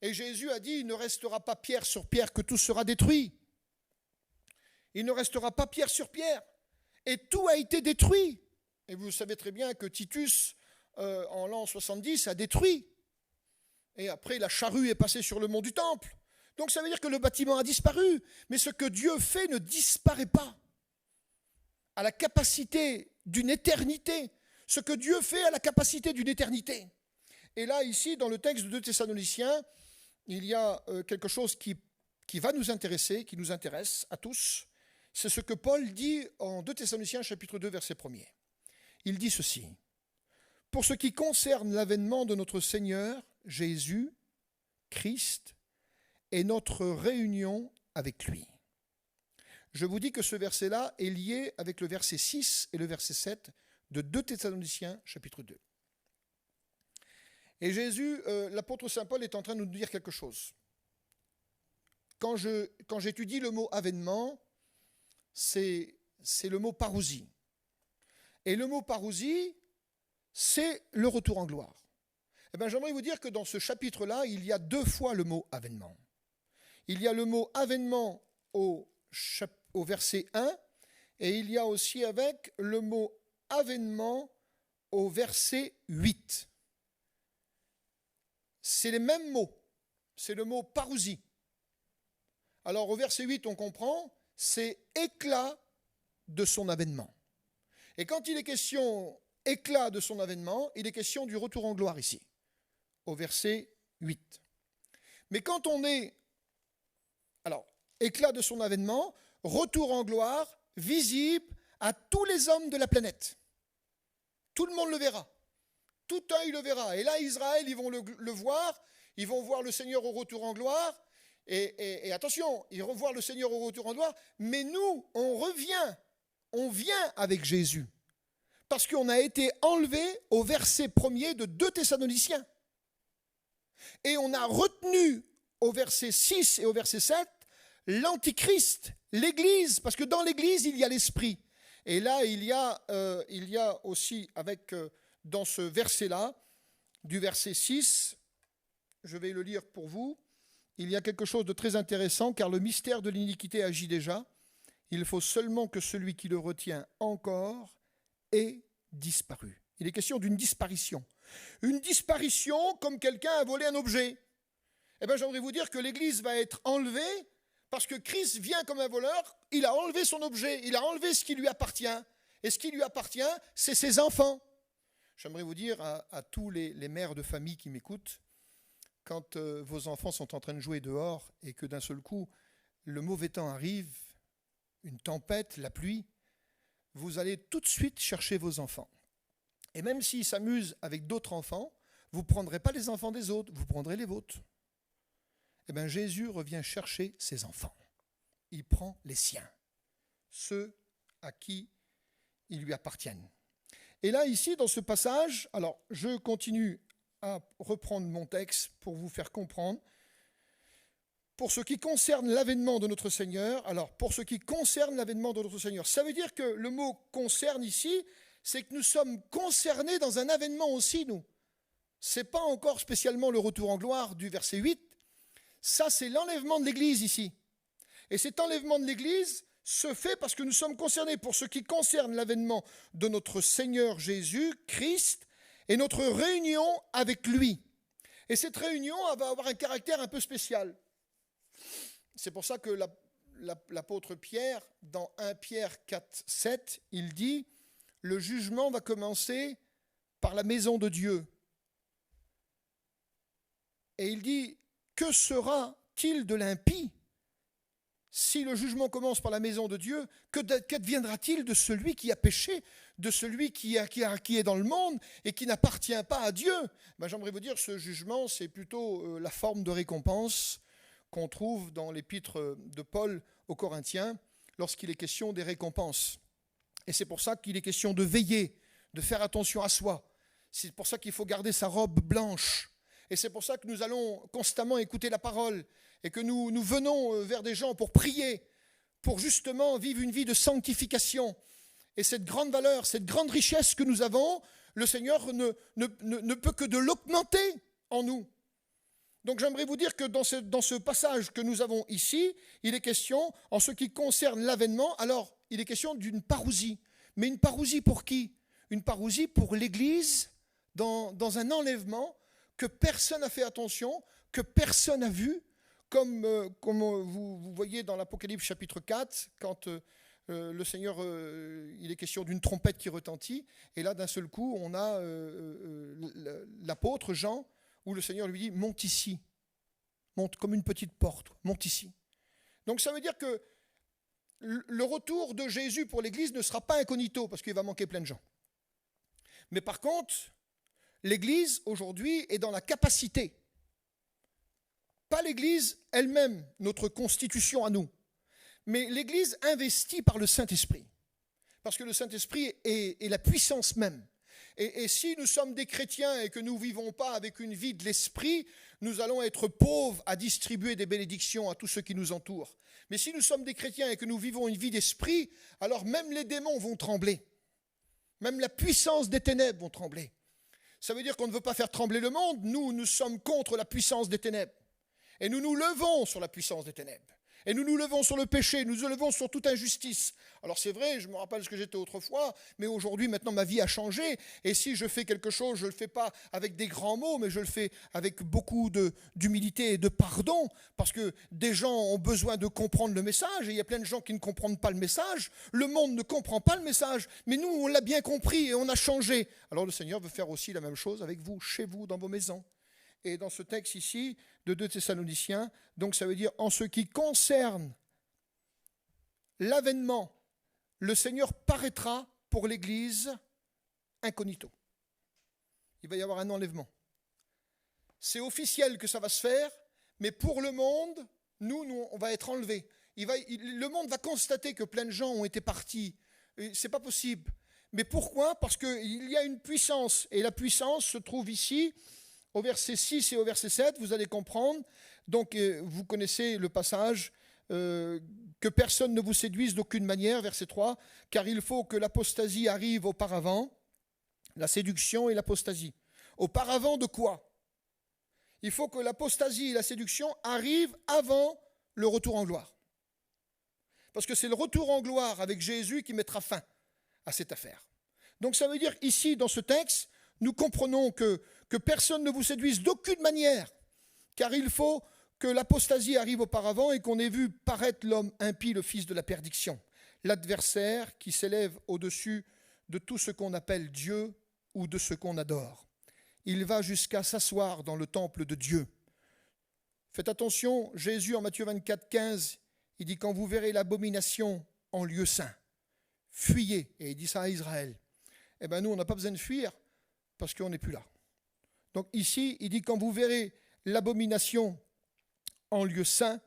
D: Et Jésus a dit « Il ne restera pas pierre sur pierre, que tout sera détruit. » Il ne restera pas pierre sur pierre. Et tout a été détruit. Et vous savez très bien que Titus, en l'an 70, a détruit. Et après, la charrue est passée sur le mont du Temple. Donc ça veut dire que le bâtiment a disparu. Mais ce que Dieu fait ne disparaît pas. À la capacité d'une éternité. Ce que Dieu fait a la capacité d'une éternité. Et là, ici, dans le texte de 2 Thessaloniciens, il y a quelque chose qui va nous intéresser, qui nous intéresse à tous. C'est ce que Paul dit en 2 Thessaloniciens chapitre 2, verset 1er. Il dit ceci. « Pour ce qui concerne l'avènement de notre Seigneur, Jésus, Christ, et notre réunion avec lui. » Je vous dis que ce verset-là est lié avec le verset 6 et le verset 7 de 2 Thessaloniciens chapitre 2. Et Jésus, l'apôtre Saint Paul est en train de nous dire quelque chose. Quand j'étudie le mot avènement, c'est le mot parousie. Et le mot parousie, c'est le retour en gloire. Eh bien, j'aimerais vous dire que dans ce chapitre-là, il y a 2 fois le mot avènement. Il y a le mot avènement au verset 1, et il y a aussi avec le mot avènement au verset 8. C'est les mêmes mots. C'est le mot parousie. Alors au verset 8, on comprend, c'est éclat de son avènement. Et quand il est question éclat de son avènement, il est question du retour en gloire ici, au verset 8. Mais quand on est, alors, éclat de son avènement, retour en gloire, visible à tous les hommes de la planète. Tout le monde le verra. Tout œil le verra. Et là, Israël, ils vont le voir, ils vont voir le Seigneur au retour en gloire. Et attention, ils vont voir le Seigneur au retour en gloire, mais nous, on vient avec Jésus. Parce qu'on a été enlevé au verset 1er de 2 Thessaloniciens. Et on a retenu au verset 6 et au verset 7 l'Antichrist, l'Église, parce que dans l'Église, il y a l'Esprit. Et là, il y a aussi, dans ce verset-là, du verset 6, je vais le lire pour vous, il y a quelque chose de très intéressant, car le mystère de l'iniquité agit déjà. Il faut seulement que celui qui le retient encore ait disparu. Il est question d'une disparition. Une disparition comme quelqu'un a volé un objet. Eh bien, j'aimerais vous dire que l'Église va être enlevée parce que Christ vient comme un voleur, il a enlevé son objet, il a enlevé ce qui lui appartient. Et ce qui lui appartient, c'est ses enfants. J'aimerais vous dire à tous les mères de famille qui m'écoutent, quand vos enfants sont en train de jouer dehors et que d'un seul coup, le mauvais temps arrive, une tempête, la pluie, vous allez tout de suite chercher vos enfants. Et même s'ils s'amusent avec d'autres enfants, vous ne prendrez pas les enfants des autres, vous prendrez les vôtres. Eh bien, Jésus revient chercher ses enfants. Il prend les siens, ceux à qui ils lui appartiennent. Et là, ici, dans ce passage, alors je continue à reprendre mon texte pour vous faire comprendre. Pour ce qui concerne l'avènement de notre Seigneur, ça veut dire que le mot « concerne » ici, c'est que nous sommes concernés dans un avènement aussi, nous. Ce n'est pas encore spécialement le retour en gloire du verset 8, ça c'est l'enlèvement de l'Église ici. Et cet enlèvement de l'Église se fait parce que nous sommes concernés pour ce qui concerne l'avènement de notre Seigneur Jésus, Christ, et notre réunion avec lui. Et cette réunion va avoir un caractère un peu spécial. C'est pour ça que l'apôtre Pierre, dans 1 Pierre 4, 7, il dit « Le jugement va commencer par la maison de Dieu. » Et il dit « Que sera-t-il de l'impie ? Si le jugement commence par la maison de Dieu, qu'adviendra-t-il de celui qui a péché, de celui qui est dans le monde et qui n'appartient pas à Dieu ?» J'aimerais vous dire, ce jugement, c'est plutôt la forme de récompense qu'on trouve dans l'épître de Paul aux Corinthiens, lorsqu'il est question des récompenses. Et c'est pour ça qu'il est question de veiller, de faire attention à soi. C'est pour ça qu'il faut garder sa robe blanche. Et c'est pour ça que nous allons constamment écouter la parole et que nous venons vers des gens pour prier, pour justement vivre une vie de sanctification. Et cette grande valeur, cette grande richesse que nous avons, le Seigneur ne peut que de l'augmenter en nous. Donc j'aimerais vous dire que dans ce passage que nous avons ici, il est question, en ce qui concerne l'avènement, alors il est question d'une parousie. Mais une parousie pour qui ? Une parousie pour l'Église dans un enlèvement que personne n'a fait attention, que personne n'a vu, comme vous voyez dans l'Apocalypse chapitre 4, quand le Seigneur, il est question d'une trompette qui retentit, et là d'un seul coup on a l'apôtre Jean, où le Seigneur lui dit « monte ici », monte comme une petite porte, monte ici. Donc ça veut dire que le retour de Jésus pour l'Église ne sera pas incognito, parce qu'il va manquer plein de gens. Mais par contre, l'Église aujourd'hui est dans la capacité, pas l'Église elle-même, notre constitution à nous, mais l'Église investie par le Saint-Esprit, parce que le Saint-Esprit est la puissance même. Et si nous sommes des chrétiens et que nous ne vivons pas avec une vie de l'esprit, nous allons être pauvres à distribuer des bénédictions à tous ceux qui nous entourent. Mais si nous sommes des chrétiens et que nous vivons une vie d'esprit, alors même les démons vont trembler. Même la puissance des ténèbres vont trembler. Ça veut dire qu'on ne veut pas faire trembler le monde. Nous sommes contre la puissance des ténèbres. Et nous nous levons sur la puissance des ténèbres. Et nous nous levons sur le péché, nous nous levons sur toute injustice. Alors c'est vrai, je me rappelle ce que j'étais autrefois, mais aujourd'hui, maintenant, ma vie a changé. Et si je fais quelque chose, je ne le fais pas avec des grands mots, mais je le fais avec beaucoup d'humilité et de pardon, parce que des gens ont besoin de comprendre le message, et il y a plein de gens qui ne comprennent pas le message. Le monde ne comprend pas le message, mais nous, on l'a bien compris et on a changé. Alors le Seigneur veut faire aussi la même chose avec vous, chez vous, dans vos maisons. Et dans ce texte ici, de 2 Thessaloniciens, donc ça veut dire en ce qui concerne l'avènement, le Seigneur paraîtra pour l'Église incognito. Il va y avoir un enlèvement. C'est officiel que ça va se faire, mais pour le monde, nous on va être enlevés. Le monde va constater que plein de gens ont été partis. C'est pas possible. Mais pourquoi ? Parce qu'il y a une puissance, et la puissance se trouve ici, au verset 6 et au verset 7, vous allez comprendre. Donc, vous connaissez le passage que personne ne vous séduise d'aucune manière, verset 3, car il faut que l'apostasie arrive auparavant, la séduction et l'apostasie. Auparavant de quoi? Il faut que l'apostasie et la séduction arrivent avant le retour en gloire. Parce que c'est le retour en gloire avec Jésus qui mettra fin à cette affaire. Donc ça veut dire ici, dans ce texte, nous comprenons que personne ne vous séduise d'aucune manière, car il faut que l'apostasie arrive auparavant et qu'on ait vu paraître l'homme impie, le fils de la perdition, l'adversaire qui s'élève au-dessus de tout ce qu'on appelle Dieu ou de ce qu'on adore. Il va jusqu'à s'asseoir dans le temple de Dieu. Faites attention, Jésus en Matthieu 24, 15, il dit « Quand vous verrez l'abomination en lieu saint, fuyez ». Et il dit ça à Israël. Eh bien nous, on n'a pas besoin de fuir parce qu'on n'est plus là. Donc ici, il dit « Quand vous verrez l'abomination en lieu saint,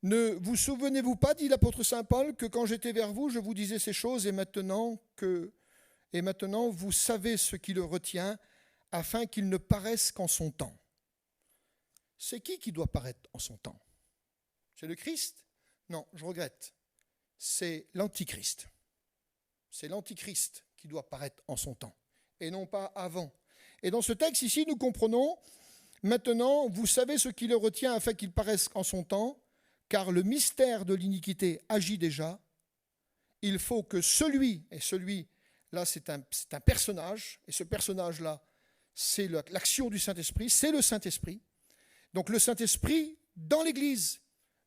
D: ne vous souvenez-vous pas, dit l'apôtre Saint Paul, que quand j'étais vers vous, je vous disais ces choses et maintenant vous savez ce qui le retient afin qu'il ne paraisse qu'en son temps. » C'est qui doit paraître en son temps? C'est le Christ? Non, je regrette. C'est l'Antichrist. C'est l'Antichrist qui doit paraître en son temps et non pas avant. Et dans ce texte ici, nous comprenons, maintenant, vous savez ce qui le retient afin qu'il paraisse en son temps, car le mystère de l'iniquité agit déjà. Il faut que celui-là, c'est un personnage, et ce personnage-là, c'est l'action du Saint-Esprit, c'est le Saint-Esprit. Donc le Saint-Esprit dans l'Église.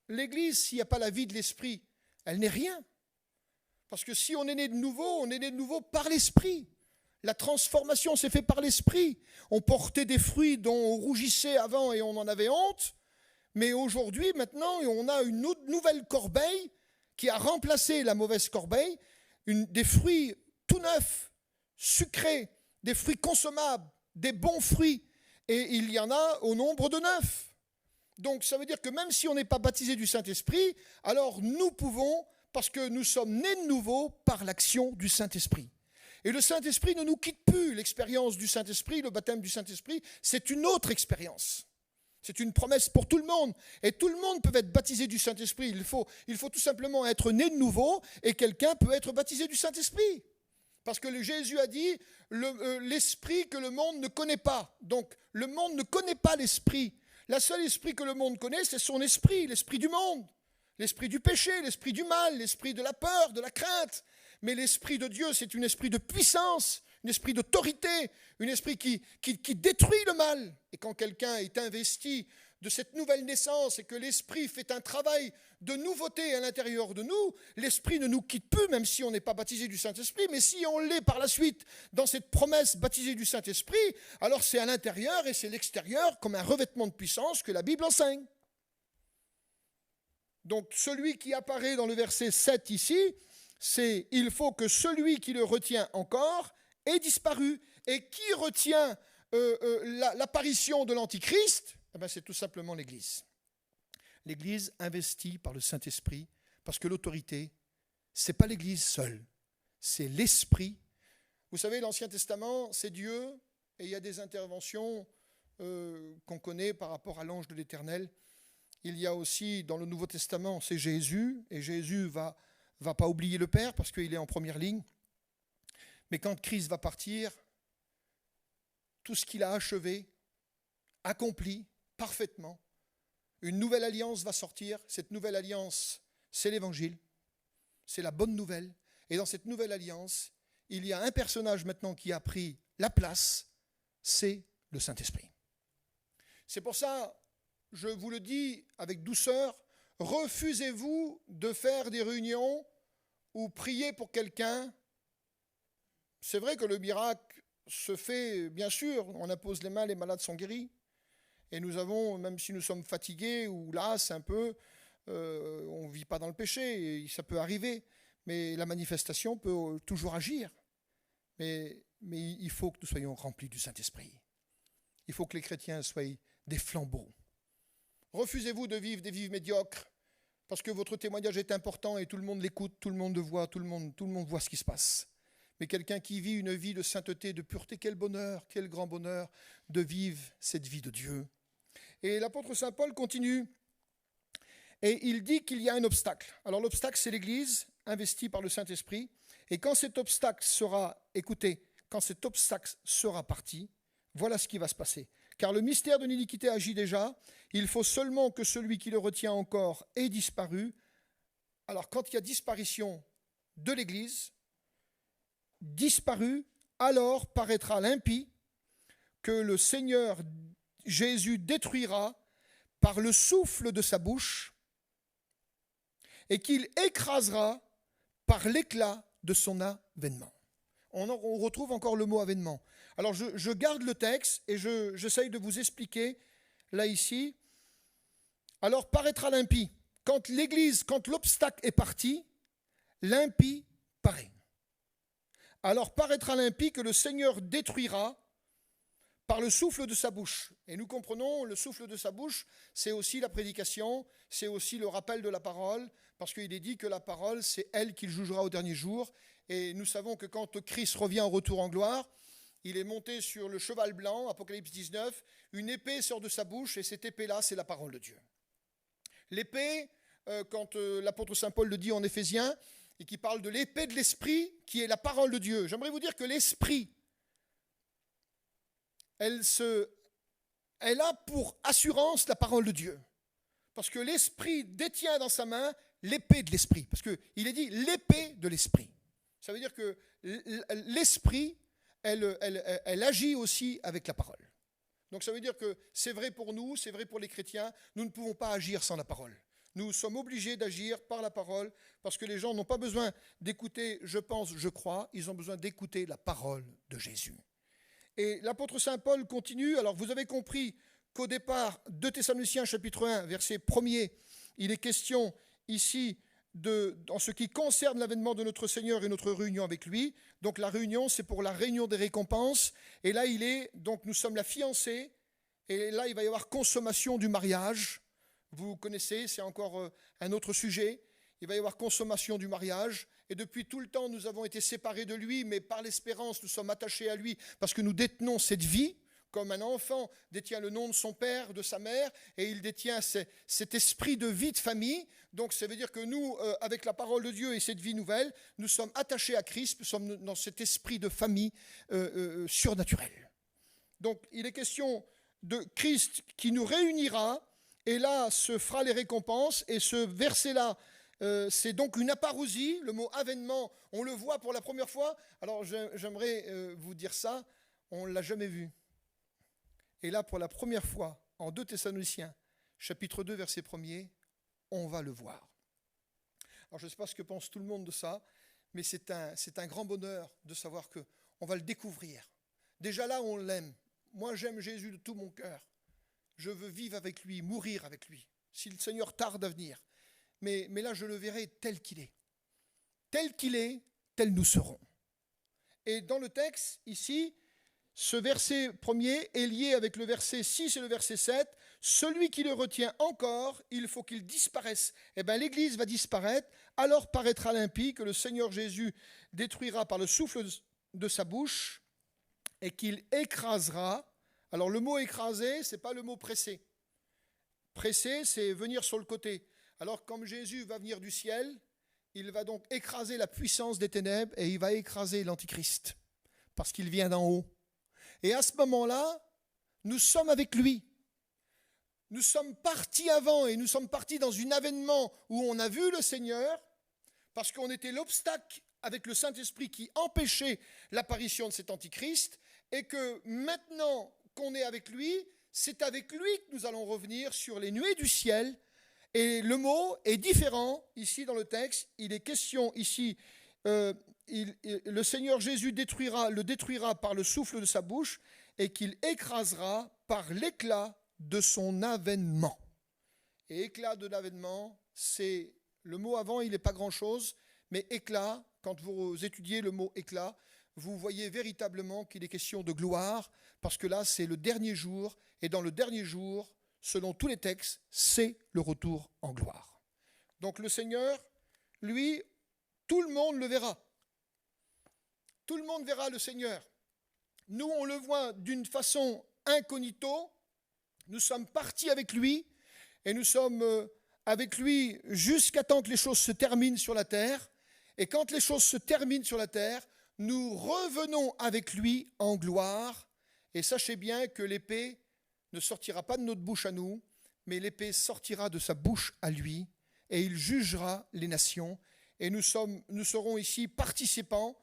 D: L'Église, s'il n'y a pas la vie de l'Esprit, elle n'est rien. Parce que si on est né de nouveau, on est né de nouveau par l'Esprit. La transformation s'est faite par l'Esprit. On portait des fruits dont on rougissait avant et on en avait honte. Mais aujourd'hui, maintenant, on a une autre nouvelle corbeille qui a remplacé la mauvaise corbeille. Des fruits tout neufs, sucrés, des fruits consommables, des bons fruits. Et il y en a au nombre de 9. Donc ça veut dire que même si on n'est pas baptisé du Saint-Esprit, alors nous pouvons, parce que nous sommes nés de nouveau par l'action du Saint-Esprit. Et le Saint-Esprit ne nous quitte plus. L'expérience du Saint-Esprit, le baptême du Saint-Esprit, c'est une autre expérience. C'est une promesse pour tout le monde. Et tout le monde peut être baptisé du Saint-Esprit. Il faut tout simplement être né de nouveau et quelqu'un peut être baptisé du Saint-Esprit. Parce que Jésus a dit l'esprit que le monde ne connaît pas. Donc le monde ne connaît pas l'esprit. Le seul esprit que le monde connaît, c'est son esprit, l'esprit du monde. L'esprit du péché, l'esprit du mal, l'esprit de la peur, de la crainte. Mais l'esprit de Dieu, c'est un esprit de puissance, un esprit d'autorité, un esprit qui détruit le mal. Et quand quelqu'un est investi de cette nouvelle naissance et que l'esprit fait un travail de nouveauté à l'intérieur de nous, l'esprit ne nous quitte plus, même si on n'est pas baptisé du Saint-Esprit, mais si on l'est par la suite dans cette promesse baptisée du Saint-Esprit, alors c'est à l'intérieur et c'est l'extérieur comme un revêtement de puissance que la Bible enseigne. Donc celui qui apparaît dans le verset 7 ici, c'est « il faut que celui qui le retient encore ait disparu ». Et qui retient l'apparition de l'Antichrist? Eh bien, c'est tout simplement l'Église. L'Église investie par le Saint-Esprit, parce que l'autorité, ce n'est pas l'Église seule, c'est l'Esprit. Vous savez, l'Ancien Testament, c'est Dieu, et il y a des interventions qu'on connaît par rapport à l'ange de l'Éternel. Il y a aussi, dans le Nouveau Testament, c'est Jésus, et Jésus va pas oublier le Père, parce qu'il est en première ligne. Mais quand Christ va partir, tout ce qu'il a achevé, accompli parfaitement, une nouvelle alliance va sortir. Cette nouvelle alliance, c'est l'Évangile, c'est la bonne nouvelle. Et dans cette nouvelle alliance, il y a un personnage maintenant qui a pris la place, c'est le Saint-Esprit. C'est pour ça, je vous le dis avec douceur, refusez-vous de faire des réunions ou prier pour quelqu'un. C'est vrai que le miracle se fait, bien sûr, on impose les mains, les malades sont guéris. Et nous avons, même si nous sommes fatigués ou las un peu, on ne vit pas dans le péché, et ça peut arriver, mais la manifestation peut toujours agir. Mais il faut que nous soyons remplis du Saint-Esprit. Il faut que les chrétiens soient des flambeaux. Refusez-vous de vivre des vies médiocres, parce que votre témoignage est important et tout le monde l'écoute, tout le monde le voit, tout le monde voit ce qui se passe. Mais quelqu'un qui vit une vie de sainteté, de pureté, quel bonheur, quel grand bonheur de vivre cette vie de Dieu. Et l'apôtre Saint Paul continue et il dit qu'il y a un obstacle. Alors l'obstacle, c'est l'Église investie par le Saint-Esprit. Et quand cet obstacle sera, écoutez, quand cet obstacle sera parti, voilà ce qui va se passer. Car le mystère de l'iniquité agit déjà. Il faut seulement que celui qui le retient encore ait disparu. Alors quand il y a disparition de l'Église, disparu, alors paraîtra l'impie que le Seigneur Jésus détruira par le souffle de sa bouche et qu'il écrasera par l'éclat de son avènement. On retrouve encore le mot avènement. Alors je garde le texte et j'essaye de vous expliquer là ici. Alors paraîtra l'impie. Quand l'Église, quand l'obstacle est parti, l'impie paraît. Alors paraîtra l'impie que le Seigneur détruira par le souffle de sa bouche. Et nous comprenons, le souffle de sa bouche, c'est aussi la prédication, c'est aussi le rappel de la parole, parce qu'il est dit que la parole, c'est elle qu'il jugera au dernier jour. Et nous savons que quand Christ revient en retour en gloire, il est monté sur le cheval blanc, Apocalypse 19, une épée sort de sa bouche, et cette épée-là, c'est la parole de Dieu. L'épée, quand l'apôtre Saint Paul le dit en Éphésiens, et qui parle de l'épée de l'esprit, qui est la parole de Dieu. J'aimerais vous dire que l'esprit, elle a pour assurance la parole de Dieu. Parce que l'esprit détient dans sa main l'épée de l'esprit. Parce qu'il est dit l'épée de l'esprit. Ça veut dire que l'esprit, elle agit aussi avec la parole. Donc ça veut dire que c'est vrai pour nous, c'est vrai pour les chrétiens, nous ne pouvons pas agir sans la parole. Nous sommes obligés d'agir par la parole parce que les gens n'ont pas besoin d'écouter « je pense, je crois », ils ont besoin d'écouter la parole de Jésus. Et l'apôtre Saint Paul continue. Alors vous avez compris qu'au départ, 2 Thessaloniciens chapitre 1, verset 1er, il est question ici en ce qui concerne l'avènement de notre Seigneur et notre réunion avec lui. Donc la réunion, c'est pour la réunion des récompenses. Et là, donc nous sommes la fiancée. Et là, il va y avoir consommation du mariage. Vous connaissez, c'est encore un autre sujet. Il va y avoir consommation du mariage. Et depuis tout le temps, nous avons été séparés de lui, mais par l'espérance, nous sommes attachés à lui parce que nous détenons cette vie, comme un enfant détient le nom de son père, de sa mère, et il détient cet esprit de vie de famille. Donc ça veut dire que nous, avec la parole de Dieu et cette vie nouvelle, nous sommes attachés à Christ, nous sommes dans cet esprit de famille surnaturel. Donc il est question de Christ qui nous réunira, et là se fera les récompenses, et ce verset-là, c'est donc une aparousie, le mot avènement, on le voit pour la première fois. Alors j'aimerais vous dire ça, on ne l'a jamais vu. Et là, pour la première fois, en 2 Thessaloniciens, chapitre 2, verset 1er, on va le voir. Alors je ne sais pas ce que pense tout le monde de ça, mais c'est un grand bonheur de savoir qu'on va le découvrir. Déjà là, on l'aime. Moi, j'aime Jésus de tout mon cœur. Je veux vivre avec lui, mourir avec lui, si le Seigneur tarde à venir. Mais là, je le verrai tel qu'il est. Tel qu'il est, tel nous serons. Et dans le texte, ici, ce verset premier est lié avec le verset 6 et le verset 7. Celui qui le retient encore, il faut qu'il disparaisse. Eh bien, l'Église va disparaître, alors paraîtra l'impie que le Seigneur Jésus détruira par le souffle de sa bouche et qu'il écrasera. Alors, le mot écraser, ce n'est pas le mot presser. Presser, c'est venir sur le côté. Alors, comme Jésus va venir du ciel, il va donc écraser la puissance des ténèbres et il va écraser l'Antichrist, parce qu'il vient d'en haut. Et à ce moment-là, nous sommes avec lui. Nous sommes partis avant et nous sommes partis dans un avènement où on a vu le Seigneur, parce qu'on était l'obstacle avec le Saint-Esprit qui empêchait l'apparition de cet Antichrist, et que maintenant qu'on est avec lui, c'est avec lui que nous allons revenir sur les nuées du ciel. Et le mot est différent ici dans le texte. Il est question ici, le Seigneur Jésus le détruira par le souffle de sa bouche et qu'il écrasera par l'éclat de son avènement. Et éclat de l'avènement, c'est le mot avant, il n'est pas grand-chose, mais éclat, quand vous étudiez le mot éclat, vous voyez véritablement qu'il est question de gloire, parce que là, c'est le dernier jour, et dans le dernier jour, selon tous les textes, c'est le retour en gloire. Donc le Seigneur, lui, tout le monde le verra. Tout le monde verra le Seigneur. Nous, on le voit d'une façon incognito, Nous sommes partis avec lui et nous sommes avec lui jusqu'à temps que les choses se terminent sur la terre. Et quand les choses se terminent sur la terre, nous revenons avec lui en gloire. Et sachez bien que l'épée ne sortira pas de notre bouche à nous, mais l'épée sortira de sa bouche à lui, et il jugera les nations. Et nous serons ici participants.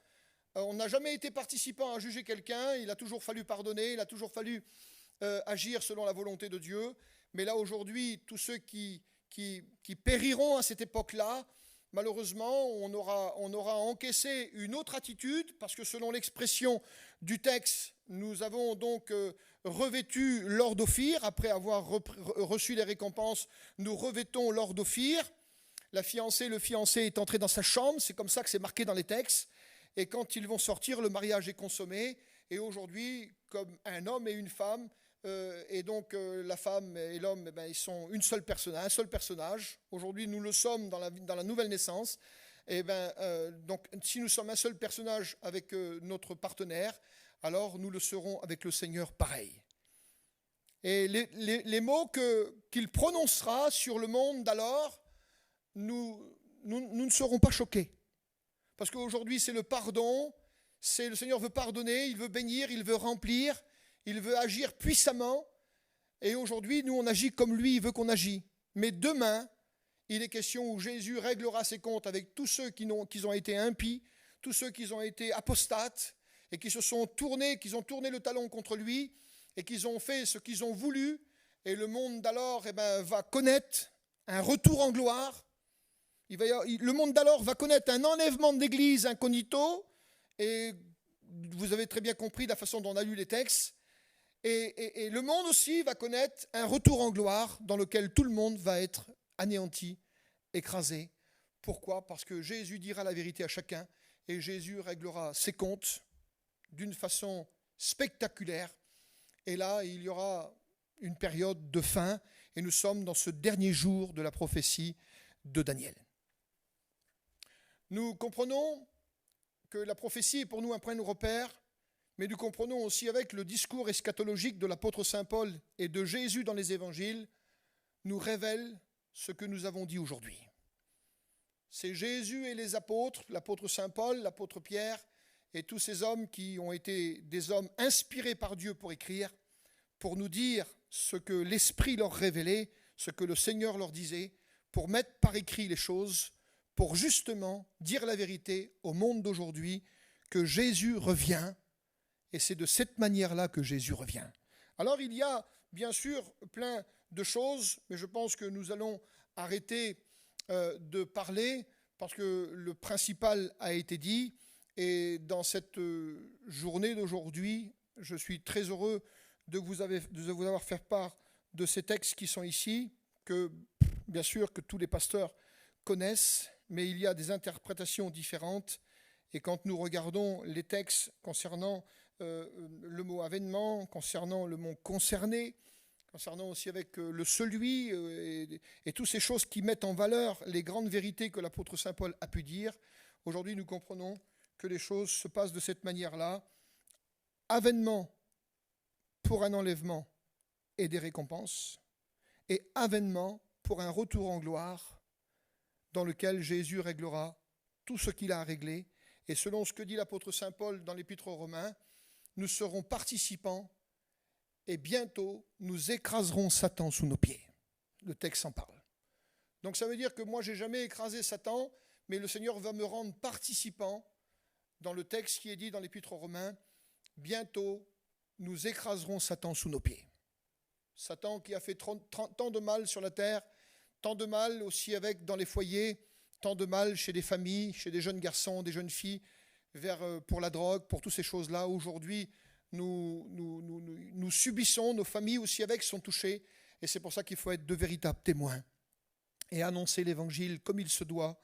D: On n'a jamais été participants à juger quelqu'un, il a toujours fallu pardonner, il a toujours fallu agir selon la volonté de Dieu. Mais là, aujourd'hui, tous ceux qui périront à cette époque-là, malheureusement, on aura encaissé une autre attitude, parce que selon l'expression du texte, nous avons donc revêtu l'or d'Ophir. Après avoir reçu les récompenses, nous revêtons l'or d'Ophir. La fiancée, le fiancé est entré dans sa chambre, c'est comme ça que c'est marqué dans les textes. Et quand ils vont sortir, le mariage est consommé. Et aujourd'hui, comme un homme et une femme, et donc la femme et l'homme, eh ben, ils sont un seul personnage. Aujourd'hui, nous le sommes dans la nouvelle naissance. Et ben, donc, si nous sommes un seul personnage avec notre partenaire, alors nous le serons avec le Seigneur pareil. Et les mots qu'il prononcera sur le monde d'alors, nous ne serons pas choqués. Parce qu'aujourd'hui, c'est le pardon, le Seigneur veut pardonner, il veut bénir, il veut remplir, il veut agir puissamment. Et aujourd'hui, nous, on agit comme lui, il veut qu'on agisse. Mais demain, il est question où Jésus réglera ses comptes avec tous ceux qui ont été impies, tous ceux qui ont été apostates, et qui ont tourné le talon contre lui, et qui ont fait ce qu'ils ont voulu. Et le monde d'alors va connaître un retour en gloire. Le monde d'alors va connaître un enlèvement de l'Église incognito, et vous avez très bien compris la façon dont on a lu les textes, et le monde aussi va connaître un retour en gloire dans lequel tout le monde va être anéanti, écrasé. Pourquoi ? Parce que Jésus dira la vérité à chacun, et Jésus réglera ses comptes d'une façon spectaculaire. Et là, il y aura une période de fin, et nous sommes dans ce dernier jour de la prophétie de Daniel. Nous comprenons que la prophétie est pour nous un point de repère, mais nous comprenons aussi avec le discours eschatologique de l'apôtre Saint Paul et de Jésus dans les évangiles, nous révèle ce que nous avons dit aujourd'hui. C'est Jésus et les apôtres, l'apôtre Saint Paul, l'apôtre Pierre, et tous ces hommes qui ont été des hommes inspirés par Dieu pour écrire, pour nous dire ce que l'Esprit leur révélait, ce que le Seigneur leur disait, pour mettre par écrit les choses, pour justement dire la vérité au monde d'aujourd'hui, que Jésus revient, et c'est de cette manière-là que Jésus revient. Alors il y a bien sûr plein de choses, mais je pense que nous allons arrêter de parler, parce que le principal a été dit, et dans cette journée d'aujourd'hui, je suis très heureux de vous avoir fait part de ces textes qui sont ici, que bien sûr que tous les pasteurs connaissent, mais il y a des interprétations différentes. Et quand nous regardons les textes concernant le mot avènement, concernant le mot concerné, concernant aussi avec le celui, et toutes ces choses qui mettent en valeur les grandes vérités que l'apôtre Saint Paul a pu dire, aujourd'hui nous comprenons que les choses se passent de cette manière-là. Avènement pour un enlèvement et des récompenses, et avènement pour un retour en gloire dans lequel Jésus réglera tout ce qu'il a à régler. Et selon ce que dit l'apôtre Saint Paul dans l'Épître aux Romains, nous serons participants et bientôt nous écraserons Satan sous nos pieds. Le texte en parle. Donc ça veut dire que moi, je n'ai jamais écrasé Satan, mais le Seigneur va me rendre participant dans le texte qui est dit dans l'Épître aux Romains, bientôt nous écraserons Satan sous nos pieds. Satan qui a fait tant de mal sur la terre, tant de mal aussi avec dans les foyers, tant de mal chez des familles, chez des jeunes garçons, des jeunes filles, pour la drogue, pour toutes ces choses-là. Aujourd'hui, nous subissons, nos familles aussi avec sont touchées, et c'est pour ça qu'il faut être de véritables témoins et annoncer l'évangile comme il se doit,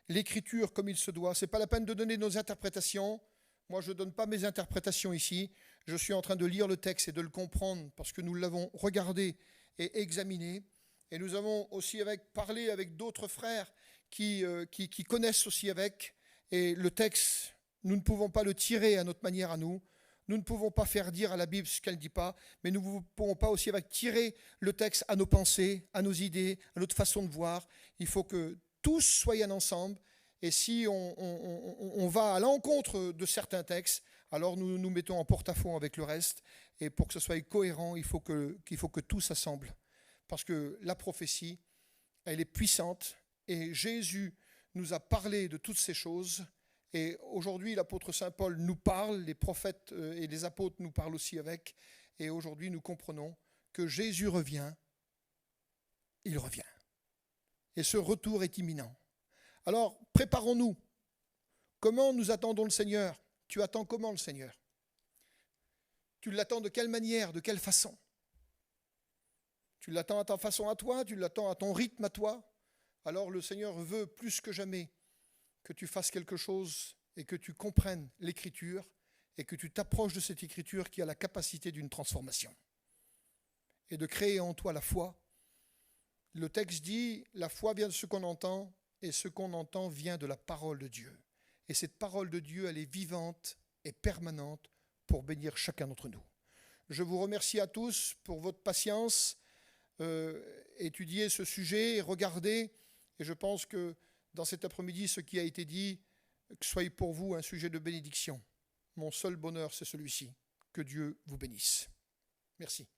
D: l'écriture comme il se doit. Ce n'est pas la peine de donner nos interprétations. Moi, je ne donne pas mes interprétations ici. Je suis en train de lire le texte et de le comprendre parce que nous l'avons regardé et examiné. Et nous avons aussi parlé avec d'autres frères qui connaissent aussi avec. Et le texte, nous ne pouvons pas le tirer à notre manière à nous. Nous ne pouvons pas faire dire à la Bible ce qu'elle ne dit pas, mais nous ne pouvons pas aussi tirer le texte à nos pensées, à nos idées, à notre façon de voir. Il faut que tous soient ensemble. Et si on va à l'encontre de certains textes, alors nous nous mettons en porte-à-faux avec le reste. Et pour que ce soit cohérent, il faut que tout s'assemble. Parce que la prophétie, elle est puissante. Et Jésus nous a parlé de toutes ces choses. Et aujourd'hui, l'apôtre Saint Paul nous parle, les prophètes et les apôtres nous parlent aussi avec. Et aujourd'hui, nous comprenons que Jésus revient. Il revient. Et ce retour est imminent. Alors, préparons-nous. Comment nous attendons le Seigneur? Tu attends comment le Seigneur? Tu l'attends de quelle manière, de quelle façon? Tu l'attends à ta façon à toi? Tu l'attends à ton rythme à toi? Alors le Seigneur veut plus que jamais que tu fasses quelque chose et que tu comprennes l'Écriture et que tu t'approches de cette Écriture qui a la capacité d'une transformation et de créer en toi la foi. Le texte dit, la foi vient de ce qu'on entend, et ce qu'on entend vient de la parole de Dieu. Et cette parole de Dieu, elle est vivante et permanente pour bénir chacun d'entre nous. Je vous remercie à tous pour votre patience. Étudiez ce sujet, regardez. Et je pense que dans cet après-midi, ce qui a été dit, que soit pour vous un sujet de bénédiction. Mon seul bonheur, c'est celui-ci. Que Dieu vous bénisse. Merci.